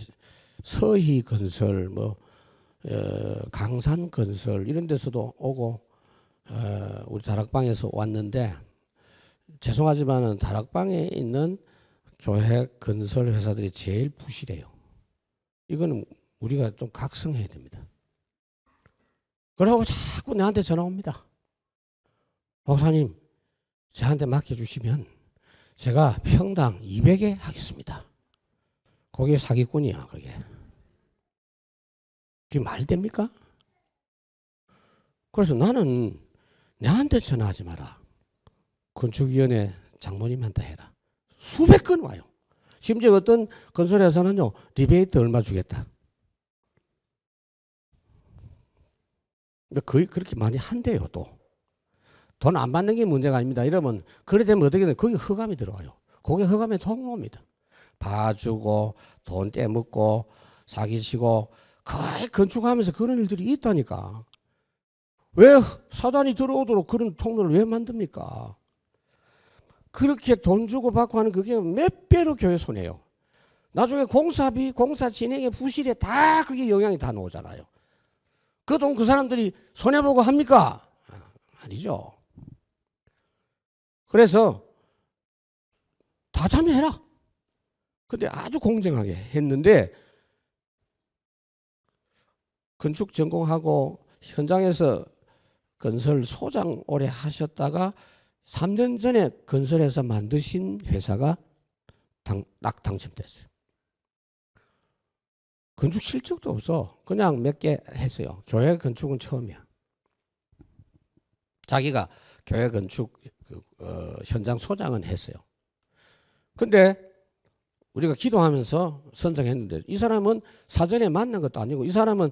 서희 건설, 뭐 강산 건설 이런 데서도 오고 우리 다락방에서 왔는데, 죄송하지만은 다락방에 있는 교회 건설 회사들이 제일 부실해요. 이거는 우리가 좀 각성해야 됩니다. 그러고 자꾸 나한테 전화 옵니다. 목사님, 저한테 맡겨주시면 제가 평당 200에 하겠습니다. 그게 사기꾼이야, 그게. 그게 말이 됩니까? 그래서 나는 내한테 전화하지 마라. 건축위원회 장모님한테 해라. 수백 건 와요. 심지어 어떤 건설회사는요, 리베이트 얼마 주겠다. 거의 그렇게 많이 한대요, 또. 돈 안 받는 게 문제가 아닙니다. 이러면, 그래 되면 어떻게 돼요? 거기 허감이 들어와요. 그게 허감의 통로입니다. 봐주고, 돈 떼먹고, 사기치고, 거의 건축하면서 그런 일들이 있다니까. 왜 사단이 들어오도록 그런 통로를 왜 만듭니까? 그렇게 돈 주고 받고 하는 그게 몇 배로 교회 손해요. 나중에 공사비, 공사 진행의 부실에 다 그게 영향이 다 나오잖아요. 그 돈 그 사람들이 손해보고 합니까? 아니죠. 그래서 다 참여해라. 근데 아주 공정하게 했는데, 건축 전공하고 현장에서 건설 소장 오래 하셨다가 3년 전에 건설회사 만드신 회사가 당첨됐어요. 건축 실적도 없어. 그냥 몇 개 했어요. 교회 건축은 처음이야. 자기가 교회 건축 현장 소장은 했어요. 근데 우리가 기도하면서 선정했는데, 이 사람은 사전에 만난 것도 아니고, 이 사람은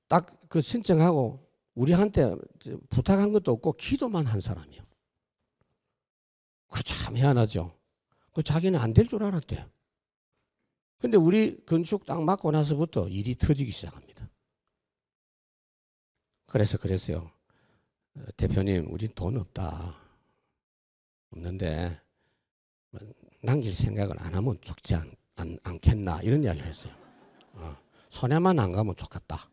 딱 그 신청하고 우리한테 부탁한 것도 없고 기도만 한 사람이에요. 그 참 희한하죠. 그 자기는 안 될 줄 알았대요. 근데 우리 건축 딱 맡고 나서부터 일이 터지기 시작합니다. 그래서 그랬어요. 대표님, 우리 돈 없다. 없는데 남길 생각을 안 하면 좋지 않겠나, 이런 이야기를 했어요. 손해만 안 가면 좋겠다.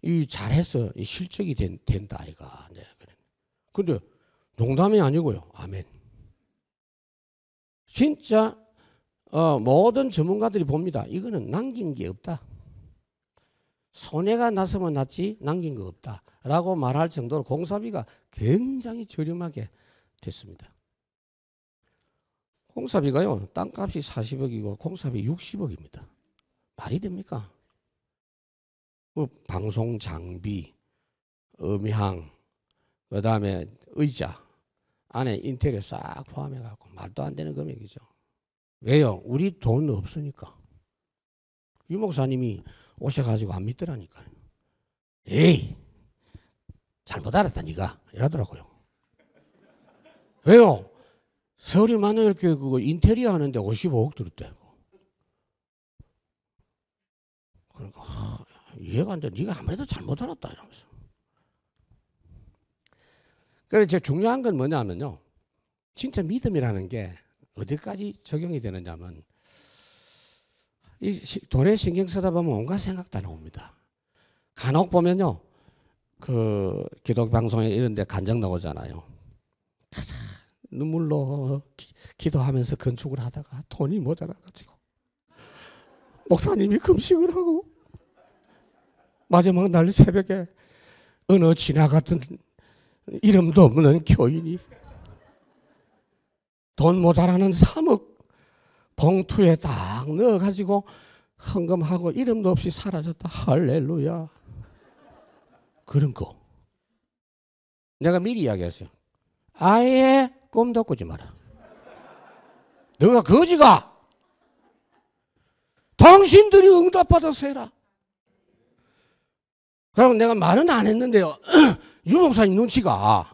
이 잘해서 이 실적이 된다 아이가. 네, 그래. 근데 농담이 아니고요. 아멘. 진짜 모든 전문가들이 봅니다. 이거는 남긴 게 없다. 손해가 났으면 났지 남긴 거 없다 라고 말할 정도로 공사비가 굉장히 저렴하게 됐습니다. 공사비가요, 땅값이 40억이고 공사비 60억입니다. 말이 됩니까? 방송 장비, 음향, 그 다음에 의자, 안에 인테리어 싹 포함해갖고 말도 안 되는 금액이죠. 왜요? 우리 돈 없으니까. 유 목사님이 오셔가지고 안 믿더라니까요. 에이, 잘못 알았다 니가 이러더라고요. 왜요? 서울이 만화일교회 그거 인테리어 하는데 55억 들었대. 그러니까 이해가 안 돼. 네가 아무래도 잘못 알았다 이러면서. 그래서 제일 중요한 건 뭐냐면요. 진짜 믿음이라는 게 어디까지 적용이 되느냐면 이 돈에 신경 쓰다 보면 온갖 생각 다 나옵니다. 간혹 보면요. 그 기독 방송에 이런 데 간증 나오잖아요. 눈물로 기도하면서 건축을 하다가 돈이 모자라가지고 목사님이 금식을 하고 마지막 날 새벽에 어느 지나갔던 이름도 없는 교인이 돈 모자라는 3억 봉투에 딱 넣어가지고 헌금하고 이름도 없이 사라졌다. 할렐루야. 그런 거 내가 미리 이야기했어요. 아예 꿈도 꾸지 마라. 너가 거지가 당신들이 응답받아서 해라. 그럼 내가 말은 안 했는데요. 유 목사님 눈치가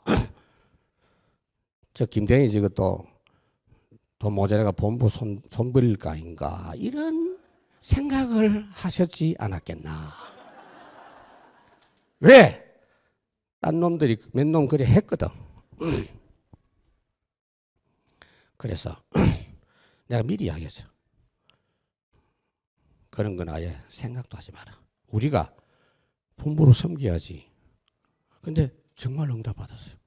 저 김대희 지금 또 돈 모자라가 본부 손버릴까 인가 이런 생각을 하셨지 않았겠나. 왜? 딴 놈들이 몇 놈 그래 했거든. 그래서 내가 미리 이야기했어요. 그런 건 아예 생각도 하지 마라. 우리가 본부로 섬겨야지. 근데 정말 응답받았어요.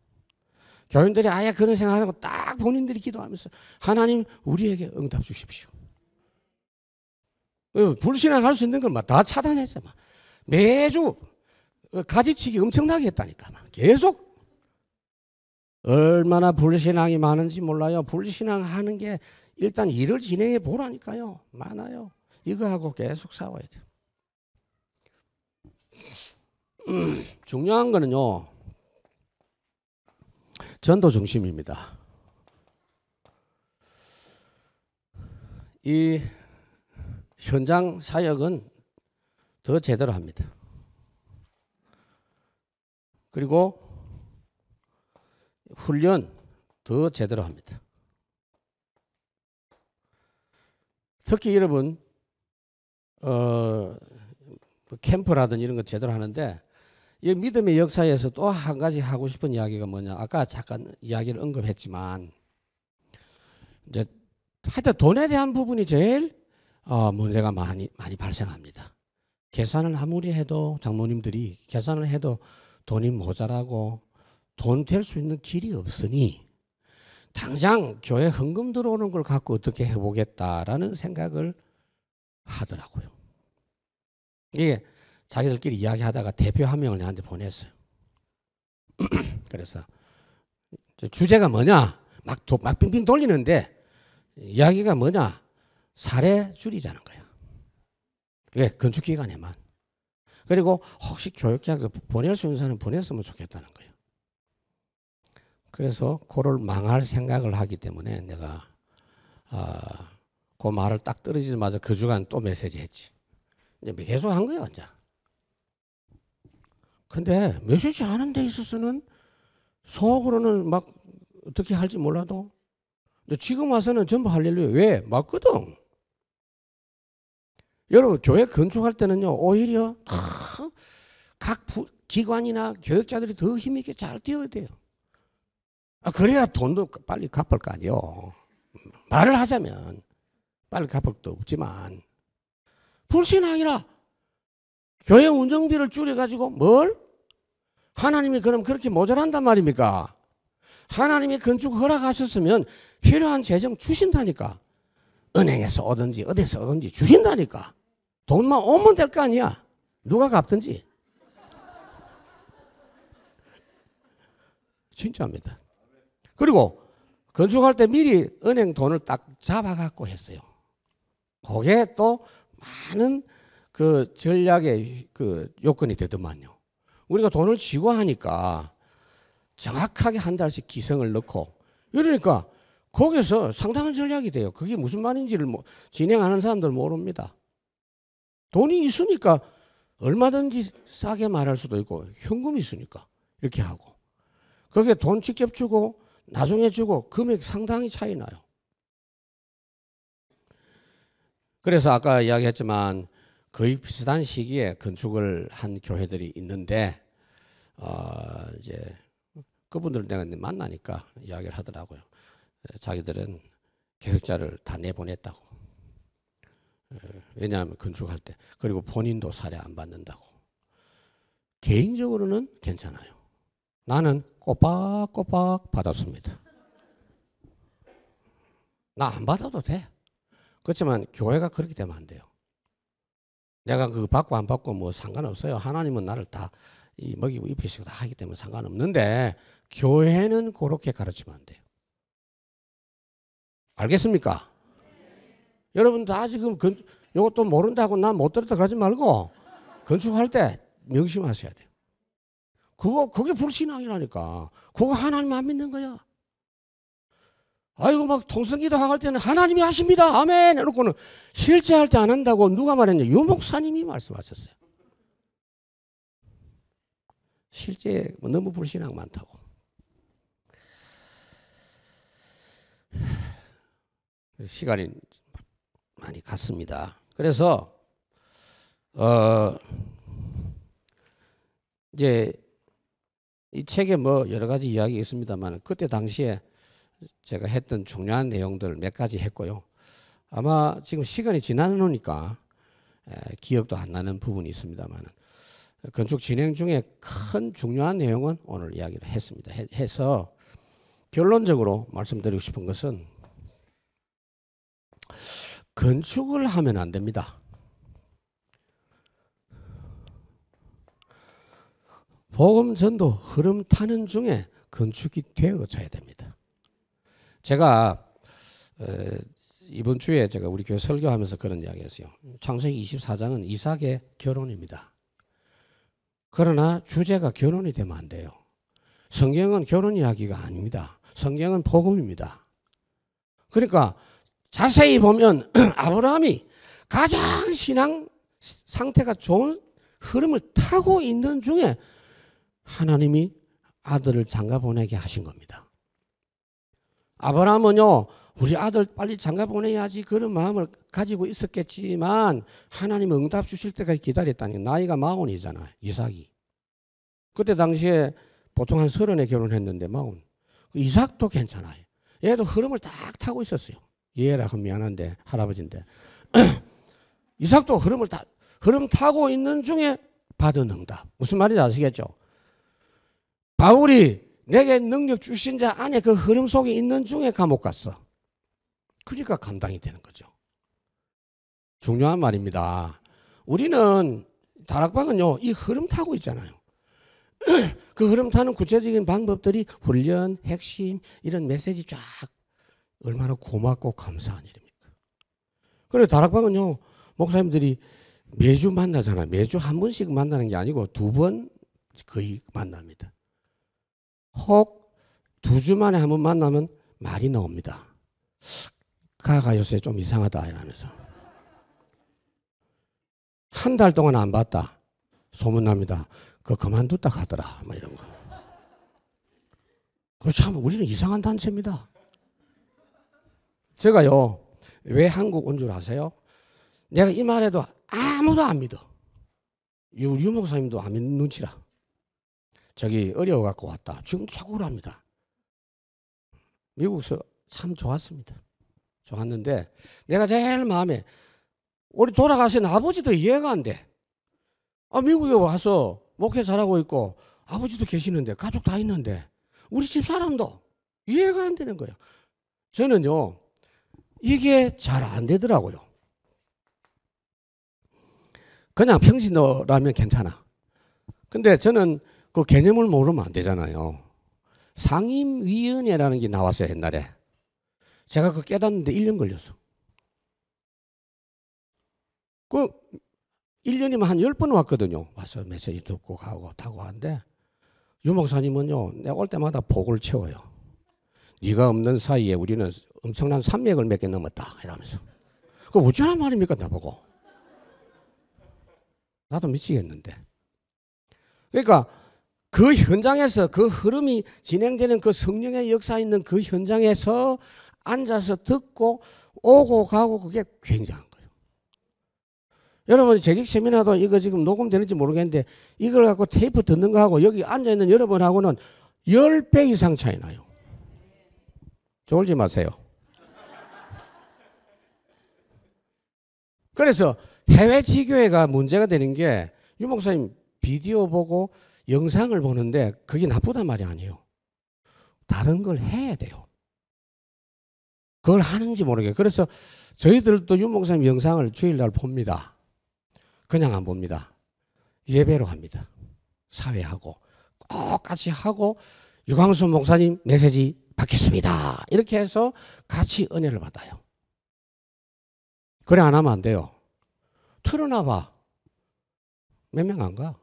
교인들이 아예 그런 생각하고 딱 본인들이 기도하면서 하나님 우리에게 응답 주십시오. 불신앙할 수 있는 걸 다 차단했어. 매주 가지치기 엄청나게 했다니까. 계속 얼마나 불신앙이 많은지 몰라요. 불신앙하는 게 일단 일을 진행해 보라니까요. 많아요. 이거하고 계속 싸워야 돼요. 중요한 거는요. 전도 중심입니다. 이 현장 사역은 더 제대로 합니다. 그리고 훈련 더 제대로 합니다. 특히 여러분 캠프라든지 이런 거 제대로 하는데 이 믿음의 역사에서 또 한 가지 하고 싶은 이야기가 뭐냐. 아까 잠깐 이야기를 언급했지만 이제 하여튼 돈에 대한 부분이 제일 문제가 많이 발생합니다. 계산을 아무리 해도 장모님들이 계산을 해도 돈이 모자라고 돈 될 수 있는 길이 없으니 당장 교회 헌금 들어오는 걸 갖고 어떻게 해보겠다라는 생각을 하더라고요. 이게 자기들끼리 이야기하다가 대표 한 명을 내한테 보냈어요. 그래서 주제가 뭐냐? 막 빙빙 돌리는데 이야기가 뭐냐? 사례 줄이자는 거야. 왜? 건축기간에만. 그리고 혹시 교육자가 보낼 수 있는 사람 보냈으면 좋겠다는 거예요. 그래서 그걸 망할 생각을 하기 때문에 내가 그 말을 딱 떨어지자마자 그 주간 또 메시지 했지. 이제 계속 한 거야, 이제. 근데 메시지 하는 데 있어서는 속으로는 막 어떻게 할지 몰라도 근데 지금 와서는 전부 할렐루야. 왜? 맞거든. 여러분 교회 건축할 때는요 오히려 각 기관이나 교육자들이 더 힘있게 잘 뛰어야 돼요. 그래야 돈도 빨리 갚을 거 아니에요. 말을 하자면 빨리 갚을 것도 없지만 불신앙이라 교회 운영비를 줄여가지고 뭘? 하나님이 그럼 그렇게 모자란단 말입니까? 하나님이 건축 허락하셨으면 필요한 재정 주신다니까. 은행에서 오든지 어디서 오든지 주신다니까. 돈만 오면 될 거 아니야. 누가 갚든지. 진짜입니다. 그리고 건축할 때 미리 은행 돈을 딱 잡아갖고 했어요. 그게 또 많은 그 전략의 그 요건이 되더만요. 우리가 돈을 쥐고 하니까 정확하게 한 달씩 기성을 넣고 이러니까 거기서 상당한 전략이 돼요. 그게 무슨 말인지를 진행하는 사람들 모릅니다. 돈이 있으니까 얼마든지 싸게 말할 수도 있고 현금이 있으니까 이렇게 하고 거기에 돈 직접 주고 나중에 주고 금액 상당히 차이 나요. 그래서 아까 이야기했지만 거의 비슷한 시기에 건축을 한 교회들이 있는데 이제 그분들 내가 만나니까 이야기를 하더라고요. 자기들은 계획자를 다 내보냈다고. 왜냐하면 건축할 때. 그리고 본인도 사례 안 받는다고. 개인적으로는 괜찮아요. 나는 꼬박꼬박 받았습니다. 나 안 받아도 돼. 그렇지만 교회가 그렇게 되면 안 돼요. 내가 그 받고 안 받고 뭐 상관없어요. 하나님은 나를 다 먹이고 입히시고 다 하기 때문에 상관없는데 교회는 그렇게 가르치면 안 돼요. 알겠습니까? 여러분 다 지금 이것도 모른다고 난 못 들었다 그러지 말고 건축할 때 명심하셔야 돼요. 그게 불신앙이라니까. 그거 하나님 안 믿는 거야. 아이고 막 통성기도 할 때는 하나님이 하십니다. 아멘 해놓고는 실제 할 때 안 한다고 누가 말했냐? 유 목사님이 말씀하셨어요. 실제 너무 불신앙 많다고. 시간이 많이 갔습니다. 그래서 이제 이 책에 뭐 여러 가지 이야기 있습니다만 그때 당시에 제가 했던 중요한 내용들 몇 가지 했고요. 아마 지금 시간이 지나놓으니까 기억도 안 나는 부분이 있습니다만 건축 진행 중에 큰 중요한 내용은 오늘 이야기를 했습니다. 해서 결론적으로 말씀드리고 싶은 것은 건축을 하면 안 됩니다. 복음 전도 흐름 타는 중에 건축이 되어져야 됩니다. 제가 이번 주에 제가 우리 교회 설교하면서 그런 이야기했어요. 창세기 24장은 이삭의 결혼입니다. 그러나 주제가 결혼이 되면 안 돼요. 성경은 결혼 이야기가 아닙니다. 성경은 복음입니다. 그러니까 자세히 보면 아브라함이 가장 신앙 상태가 좋은 흐름을 타고 있는 중에 하나님이 아들을 장가 보내게 하신 겁니다. 아브라함은요, 우리 아들 빨리 장가 보내야지 그런 마음을 가지고 있었겠지만 하나님 응답 주실 때까지 기다렸다니. 나이가 40이잖아요. 이삭이. 그때 당시에 보통 한 30에 결혼했는데 40. 이삭도 괜찮아요. 얘도 흐름을 딱 타고 있었어요. 얘라 하면 미안한데 할아버지인데 이삭도 흐름 타고 있는 중에 받은 응답. 무슨 말인지 아시겠죠? 바울이 내게 능력 주신 자 안에 그 흐름 속에 있는 중에 감옥 갔어. 그러니까 감당이 되는 거죠. 중요한 말입니다. 우리는 다락방은요, 이 흐름 타고 있잖아요. 그 흐름 타는 구체적인 방법들이 훈련, 핵심, 이런 메시지 쫙 얼마나 고맙고 감사한 일입니까? 그래서 다락방은요, 목사님들이 매주 만나잖아요. 매주 한 번씩 만나는 게 아니고 2번 거의 만납니다. 혹 2주 만에 한 번 만나면 말이 나옵니다. 가가 요새 좀 이상하다 이러면서. 한 달 동안 안 봤다. 소문납니다. 그거 그만뒀다 하더라. 뭐 이런 거. 참 우리는 이상한 단체입니다. 제가요, 왜 한국 온 줄 아세요? 내가 이 말해도 아무도 안 믿어. 우리 목사님도 안 믿는 눈치라. 저기 어려워갖고 왔다. 지금도 자꾸 그럽니다. 미국에서 참 좋았습니다. 좋았는데 내가 제일 마음에 우리 돌아가신 아버지도 이해가 안 돼. 미국에 와서 목회 잘하고 있고 아버지도 계시는데 가족 다 있는데 우리 집 사람도 이해가 안 되는 거예요. 저는요, 이게 잘 안 되더라고요. 그냥 평신도라면 괜찮아. 근데 저는 그 개념을 모르면 안 되잖아요. 상임위원회라는 게 나왔어요, 옛날에. 제가 그거 깨닫는데 1년 걸렸어. 그 1년이면 한 10번 왔거든요. 와서 메시지 듣고 가고 타고 하는데 유 목사님은요, 내가 올 때마다 복을 채워요. 네가 없는 사이에 우리는 엄청난 산맥을 몇 개 넘었다 이러면서. 그 어쩌란 말입니까 나보고. 나도 미치겠는데. 그러니까 그 현장에서 그 흐름이 진행되는 그 성령의 역사 있는 그 현장에서 앉아서 듣고 오고 가고 그게 굉장한 거예요. 여러분 재직 세미나도 이거 지금 녹음되는지 모르겠는데 이걸 갖고 테이프 듣는 거하고 여기 앉아있는 여러분하고는 10배 이상 차이 나요. 졸지 마세요. 그래서 해외 지교회가 문제가 되는 게 유 목사님 비디오 보고 영상을 보는데 그게 나쁘단 말이 아니에요. 다른 걸 해야 돼요. 그걸 하는지 모르겠어요. 그래서 저희들도 유 목사님 영상을 주일날 봅니다. 그냥 안 봅니다. 예배로 합니다. 사회하고 꼭 같이 하고 유광수 목사님 메시지 받겠습니다. 이렇게 해서 같이 은혜를 받아요. 그래 안 하면 안 돼요. 틀어놔봐. 몇 명 안 가.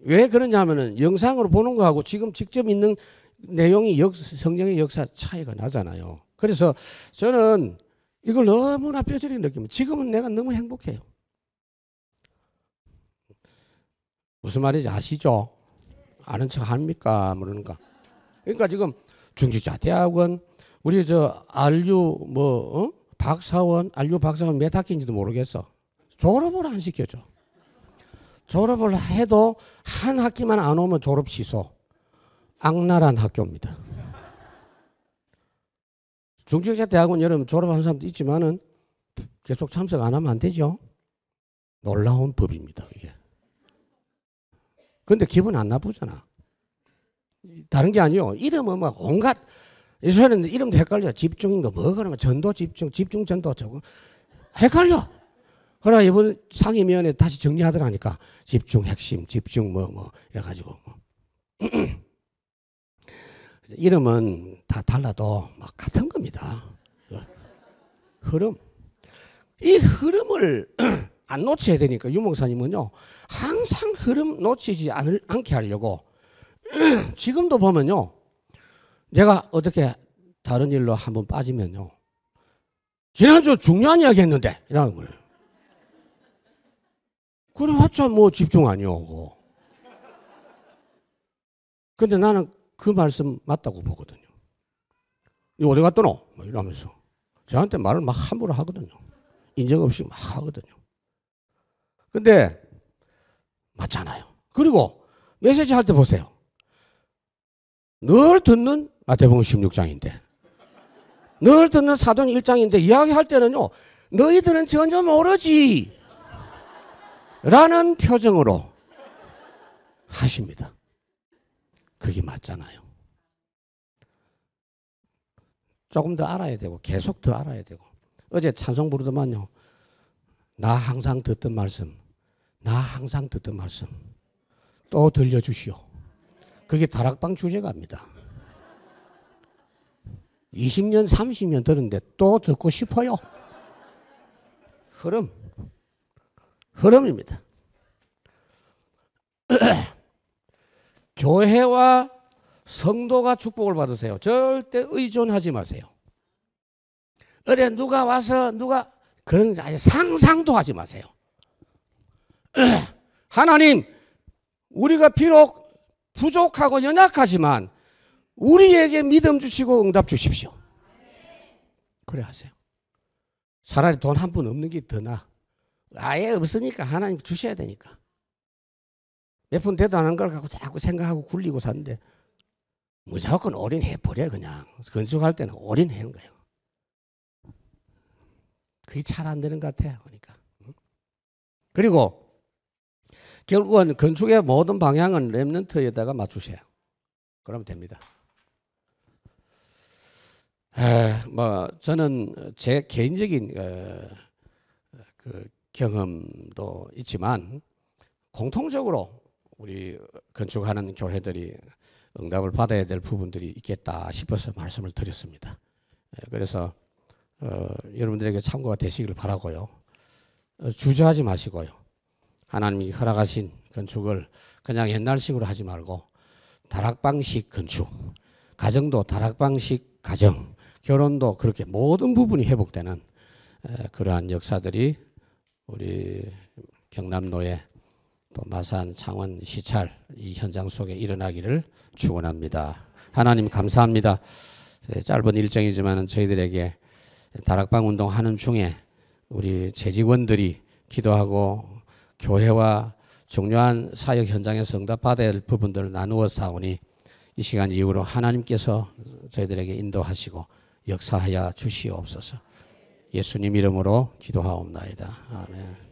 왜 그러냐면은 영상으로 보는 거하고 지금 직접 있는 내용이 성령의 역사 차이가 나잖아요. 그래서 저는 이걸 너무나 뼈저리게 느낍니다. 지금은 내가 너무 행복해요. 무슨 말인지 아시죠? 아는 척 합니까? 모르는가? 그러니까 지금 중직자대학원 우리 저 안류 박사원 몇 학기인지도 모르겠어. 졸업을 안 시켜줘. 졸업을 해도 한 학기만 안 오면 졸업 취소. 악랄한 학교입니다. 중직자대학원 여러분 졸업한 사람도 있지만은 계속 참석 안 하면 안 되죠. 놀라운 법입니다. 이게. 근데 기분 안 나쁘잖아. 다른 게 아니요. 이름은 막 온갖 요새는 이름도 헷갈려. 집중인가 뭐 그러면 전도 집중 전도 저거 헷갈려. 그러나 이번 상임위원회 다시 정리하더라니까 집중 핵심 집중 뭐 이래가지고 이름은 다 달라도 막 같은 겁니다. 흐름. 이 흐름을 안 놓쳐야 되니까 유 목사님은요 항상 흐름 놓치지 않게 하려고 지금도 보면요 내가 어떻게 다른 일로 한번 빠지면요 지난주 중요한 이야기 했는데 이러는 거예요. 그래봤자 뭐 집중 아니오고. 근데 나는 그 말씀 맞다고 보거든요. 이 어디 갔더노? 뭐 이러면서 저한테 말을 막 함부로 하거든요. 인정 없이 막 하거든요. 근데 맞잖아요. 그리고 메시지 할 때 보세요. 늘 듣는 마태복음 16장인데 늘 듣는 사도행 1장인데 이야기할 때는요. 너희들은 전혀 모르지 라는 표정으로 하십니다. 그게 맞잖아요. 조금 더 알아야 되고 계속 더 알아야 되고 어제 찬송 부르더만요. 나 항상 듣던 말씀 또 들려주시오. 그게 다락방 주제가입니다. 20년 30년 들었는데 또 듣고 싶어요. 흐름입니다. 교회와 성도가 축복을 받으세요. 절대 의존하지 마세요. 어디 누가 와서 그런 상상도 하지 마세요. 하나님 우리가 비록 부족하고 연약하지만 우리에게 믿음 주시고 응답 주십시오. 그래 하세요. 차라리 돈 한 푼 없는 게 더 나아. 아예 없으니까 하나님 주셔야 되니까. 몇 푼 대도 안 한 걸 갖고 자꾸 생각하고 굴리고 사는데 무조건 올인해버려. 그냥 건축할 때는 올인하는 거예요. 그게 잘 안 되는 것 같아요. 그러니까. 그리고 결국은 건축의 모든 방향은 렘넌트에다가 맞추세요. 그러면 됩니다. 저는 제 개인적인 그 경험도 있지만 공통적으로 우리 건축하는 교회들이 응답을 받아야 될 부분들이 있겠다 싶어서 말씀을 드렸습니다. 그래서 여러분들에게 참고가 되시기를 바라고요. 주저하지 마시고요. 하나님이 허락하신 건축을 그냥 옛날식으로 하지 말고 다락방식 건축, 가정도 다락방식 가정, 결혼도 그렇게 모든 부분이 회복되는 그러한 역사들이 우리 경남로에 또 마산, 창원, 시찰 이 현장 속에 일어나기를 축원합니다. 하나님 감사합니다. 짧은 일정이지만 저희들에게 다락방 운동하는 중에 우리 재직원들이 기도하고 교회와 중요한 사역 현장에서 응답받아야 할 부분들을 나누어 싸우니 이 시간 이후로 하나님께서 저희들에게 인도하시고 역사하여 주시옵소서. 예수님 이름으로 기도하옵나이다. 아멘.